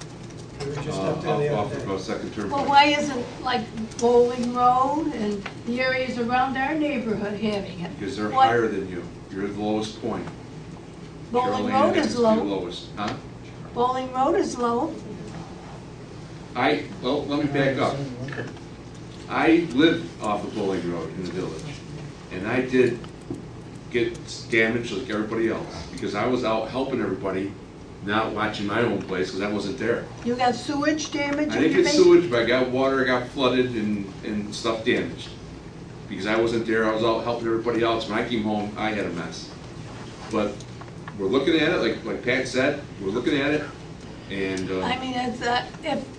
We were just up there the off other of day. Second Turnpike. Well, why isn't like Bowling Road and the areas around our neighborhood having it? Because they're What- higher than you. You're the lowest point. Bowling Cheryl Lane Road happens is to be the low. lowest. Huh? Bowling Road is low. Well, let me back up. I live off of Bowling Road in the village, and I did get damaged like everybody else, because I was out helping everybody, not watching my own place, because I wasn't there. You got sewage damage I in didn't your get basement? sewage, but I got water, I got flooded, and stuff damaged. Because I wasn't there, I was out helping everybody else. When I came home, I had a mess. But we're looking at it, like Pat said, we're looking at it, and I mean, it's,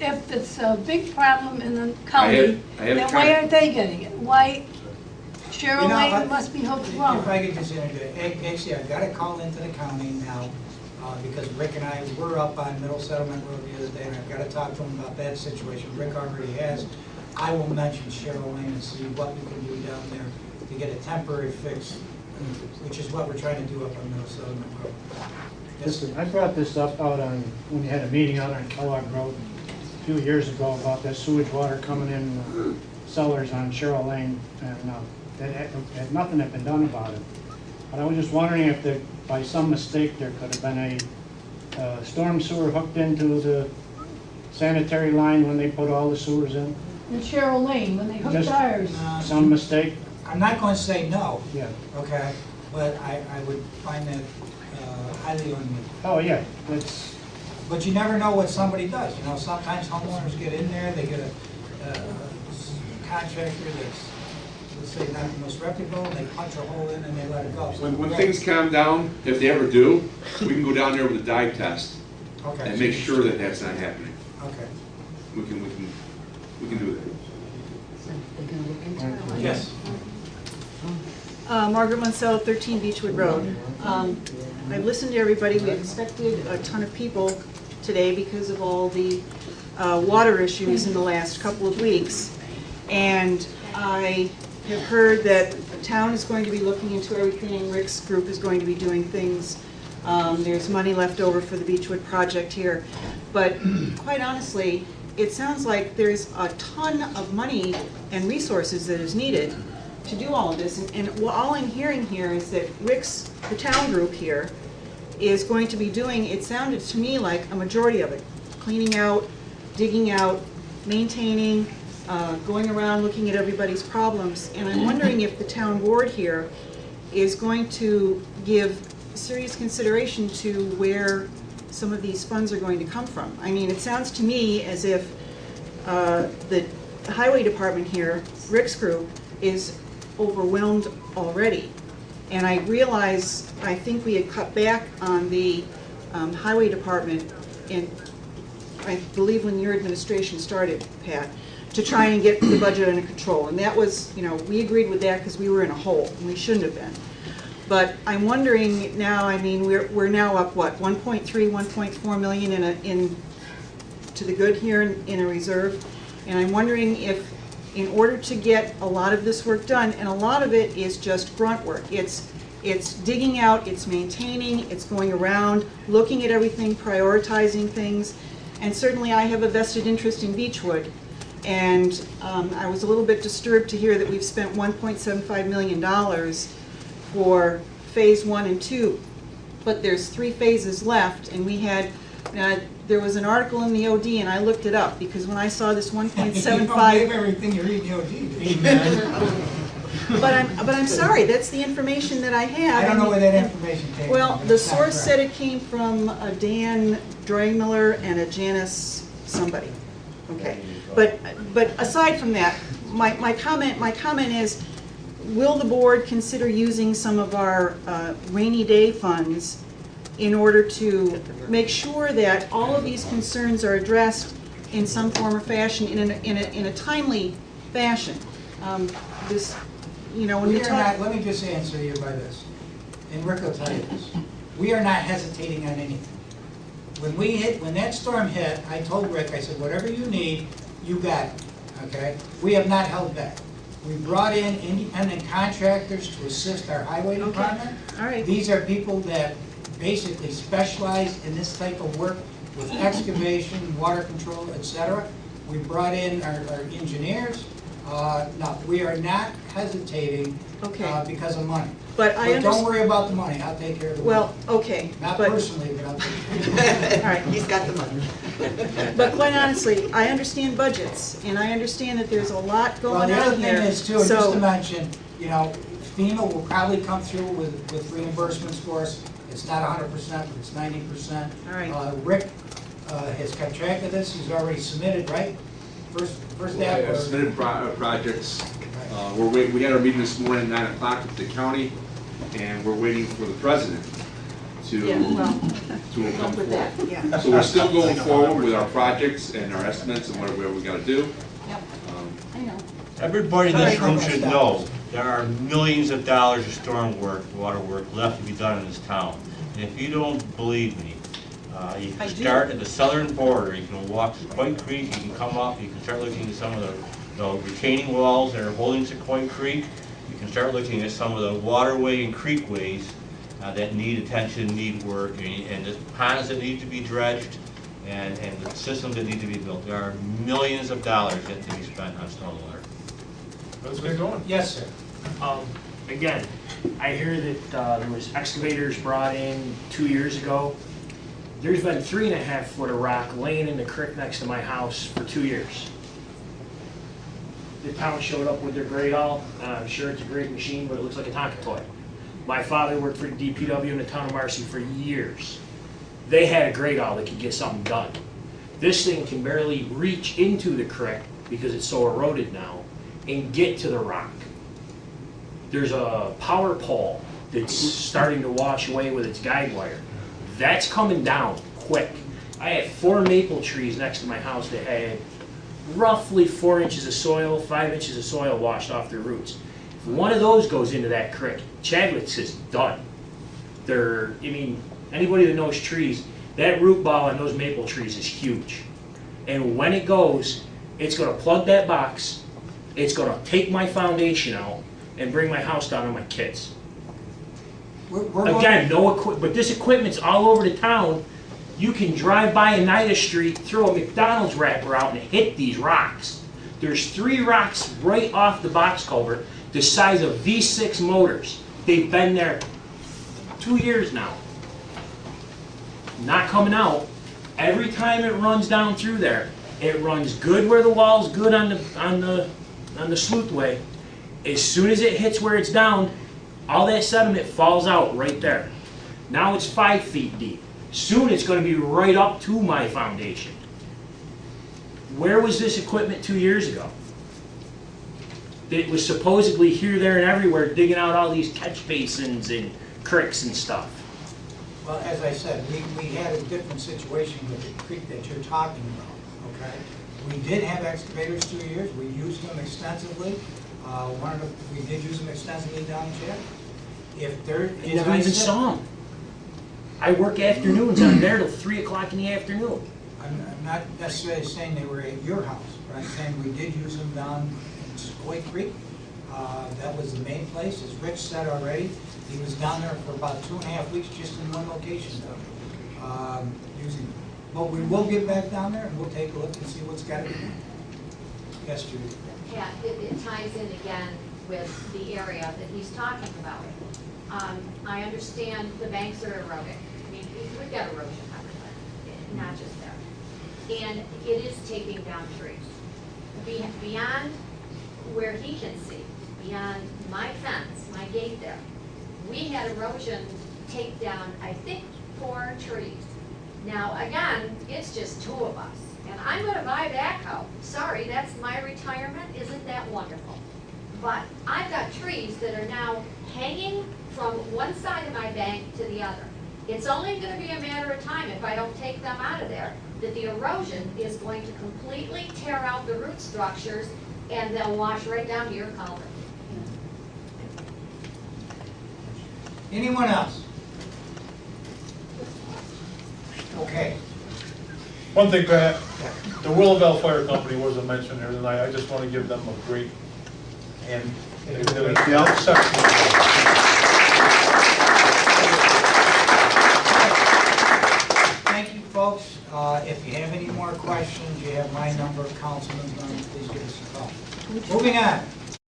if it's a big problem in the county, I have then tried- why aren't they getting it? Why, Cheryl You know, Lane must be hooked wrong. If I could just interject, actually, I've got to call into the county now, because Rick and I were up on Middle Settlement Road the other day, and I've got to talk to him about that situation. Rick already has. I will mention Cheryl Lane and see what we can do down there to get a temporary fix, which is what we're trying to do up on Middle Settlement Road. Listen, I brought this up out on, when we had a meeting out on Kellogg Road a few years ago about that sewage water coming in cellars on Cheryl Lane, and nothing had been done about it. But I was just wondering if there, by some mistake, there could have been a storm sewer hooked into the sanitary line when they put all the sewers in. In Cheryl Lane, when they hooked Just ours. some mistake? I'm not going to say no, Yeah. okay, but I would find that highly unusual. Oh, yeah, it's, But you never know what somebody does, you know, sometimes homeowners get in there, they get a contractor that's, let's say, not the most reputable, they punch a hole in and they let it go. when things calm down, if they ever do, we can go down there with a dive test Okay. and make sure that that's not happening. Okay. We can do that. Yes. Margaret Munsell, 13 Beechwood Road. I've listened to everybody. We expected a ton of people today because of all the water issues in the last couple of weeks. And I have heard that the town is going to be looking into everything. Rick's group is going to be doing things. There's money left over for the Beechwood project here. But quite honestly, it sounds like there's a ton of money and resources that is needed to do all of this. And all I'm hearing here is that Rick's, the town group here, is going to be doing, it sounded to me like a majority of it, cleaning out, digging out, maintaining, going around looking at everybody's problems. And I'm wondering if the town board here is going to give serious consideration to where some of these funds are going to come from. I mean, it sounds to me as if the highway department here, Rick's group, is overwhelmed already. And I realize, I think we had cut back on the highway department, and I believe when your administration started, Pat, to try and get the budget under control. And that was, you know, we agreed with that because we were in a hole, and we shouldn't have been. But I'm wondering now, I mean, we're now up, what, 1.3, 1.4 million to the good here in a reserve. And I'm wondering if, in order to get a lot of this work done, and a lot of it is just grunt work. It's digging out, it's maintaining, it's going around, looking at everything, prioritizing things. And certainly I have a vested interest in Beechwood. And I was a little bit disturbed to hear that we've spent $1.75 million for phase 1 and 2. But there's 3 phases left, and we had, there was an article in the OD, and I looked it up, because when I saw this 1.75... You don't give everything you read in the OD. But I'm sorry, that's the information that I have. I don't know where that information came from. Well, the source said it came from a Dan Dragmiller and a Janice somebody. Okay, but aside from that, my comment is, will the board consider using some of our rainy day funds in order to make sure that all of these concerns are addressed in some form or fashion, in a timely fashion? This, you know, when we talk. Let me just answer you by this, and Rick will tell you this. We are not hesitating on anything. When that storm hit, I told Rick, I said, whatever you need, you got it, okay? We have not held back. We brought in independent contractors to assist our highway department. All right. These are people that basically specialize in this type of work with excavation, water control, etc. We brought in our engineers. No, we are not hesitating because of money. But don't worry about the money. I'll take care of the money. Well, okay. Not personally, but I'll take care of it. All right, he's got the money. But quite honestly, I understand budgets, and I understand that there's a lot going on here. Well, the other thing is too, just to mention, you know, FEMA will probably come through with reimbursements for us. It's not 100%, but it's 90%. All right. Rick has kept track of this. He's already submitted, right? First step. Submitted projects. We had our meeting this morning at 9 o'clock with the county, and we're waiting for the president to come forward. Yeah. So we're still going forward with our projects and our estimates and whatever we got to do. Yep. I know. Everybody in this room should know there are millions of dollars of storm work, water work left to be done in this town. And if you don't believe me, you can start at the southern border. You can walk to Sequoia Creek, you can come up, you can start looking at some of the retaining walls that are holding Sequoia Creek. You can start looking at some of the waterway and creekways that need attention, need work, and the ponds that need to be dredged, and the systems that need to be built. There are millions of dollars yet to be spent on stormwater. Let's get going. Yes, sir. Again, I hear that there was excavators brought in 2 years ago. There's been 3.5 foot of rock laying in the creek next to my house for 2 years. The town showed up with their grade all. I'm sure it's a great machine, but it looks like a Tonka toy. My father worked for DPW in the town of Marcy for years. They had a grade all that could get something done. This thing can barely reach into the creek because it's so eroded now and get to the rock. There's a power pole that's starting to wash away with its guide wire. That's coming down quick. I have 4 maple trees next to my house that had roughly 4 inches of soil, 5 inches of soil washed off their roots. If one of those goes into that creek, Chadwick's is done. I mean, anybody that knows trees, that root ball on those maple trees is huge. And when it goes, it's going to plug that box, it's going to take my foundation out, and bring my house down on my kids. Again, but this equipment's all over the town. You can drive by Oneida Street, throw a McDonald's wrapper out, and hit these rocks. There's 3 rocks right off the box culvert, the size of V6 motors. They've been there 2 years now. Not coming out. Every time it runs down through there, it runs good where the wall's good on the sleuthway. As soon as it hits where it's down, all that sediment falls out right there. Now it's 5 feet deep. Soon it's going to be right up to my foundation. Where was this equipment 2 years ago? It was supposedly here, there, and everywhere digging out all these catch basins and creeks and stuff. Well, as I said, we had a different situation with the creek that you're talking about, okay? We did have excavators 2 years, we used them extensively. We did use them extensively down in Chad. If there I is... never even saw them. I work afternoons, I'm there till 3 o'clock in the afternoon. I'm not necessarily saying they were at your house, but I'm saying we did use them down in Sequoia Creek. That was the main place, as Rich said already. He was down there for about 2.5 weeks just in one location, using them. But we will get back down there and we'll take a look and see what's got to be done. Yes, Judy? Yeah, it ties in again with the area that he's talking about. I understand the banks are eroding. I mean, we've got erosion everywhere, not just there. And it is taking down trees. Beyond where he can see, beyond my fence, my gate there, we had erosion take down, I think, 4 trees. Now, again, it's just 2 of us. And I'm gonna buy a backhoe. Sorry, that's my retirement. Isn't that wonderful? But I've got trees that are now hanging from one side of my bank to the other. It's only gonna be a matter of time if I don't take them out of there, that the erosion is going to completely tear out the root structures and they'll wash right down to your culvert. Anyone else? Okay. One thing, Pat, the Willowbell Fire Company wasn't mentioned here tonight. I just want to give them a great hand. They did an exceptional job. Thank you, folks. If you have any more questions, you have my number, Councilman's number, please give us a call. Moving on.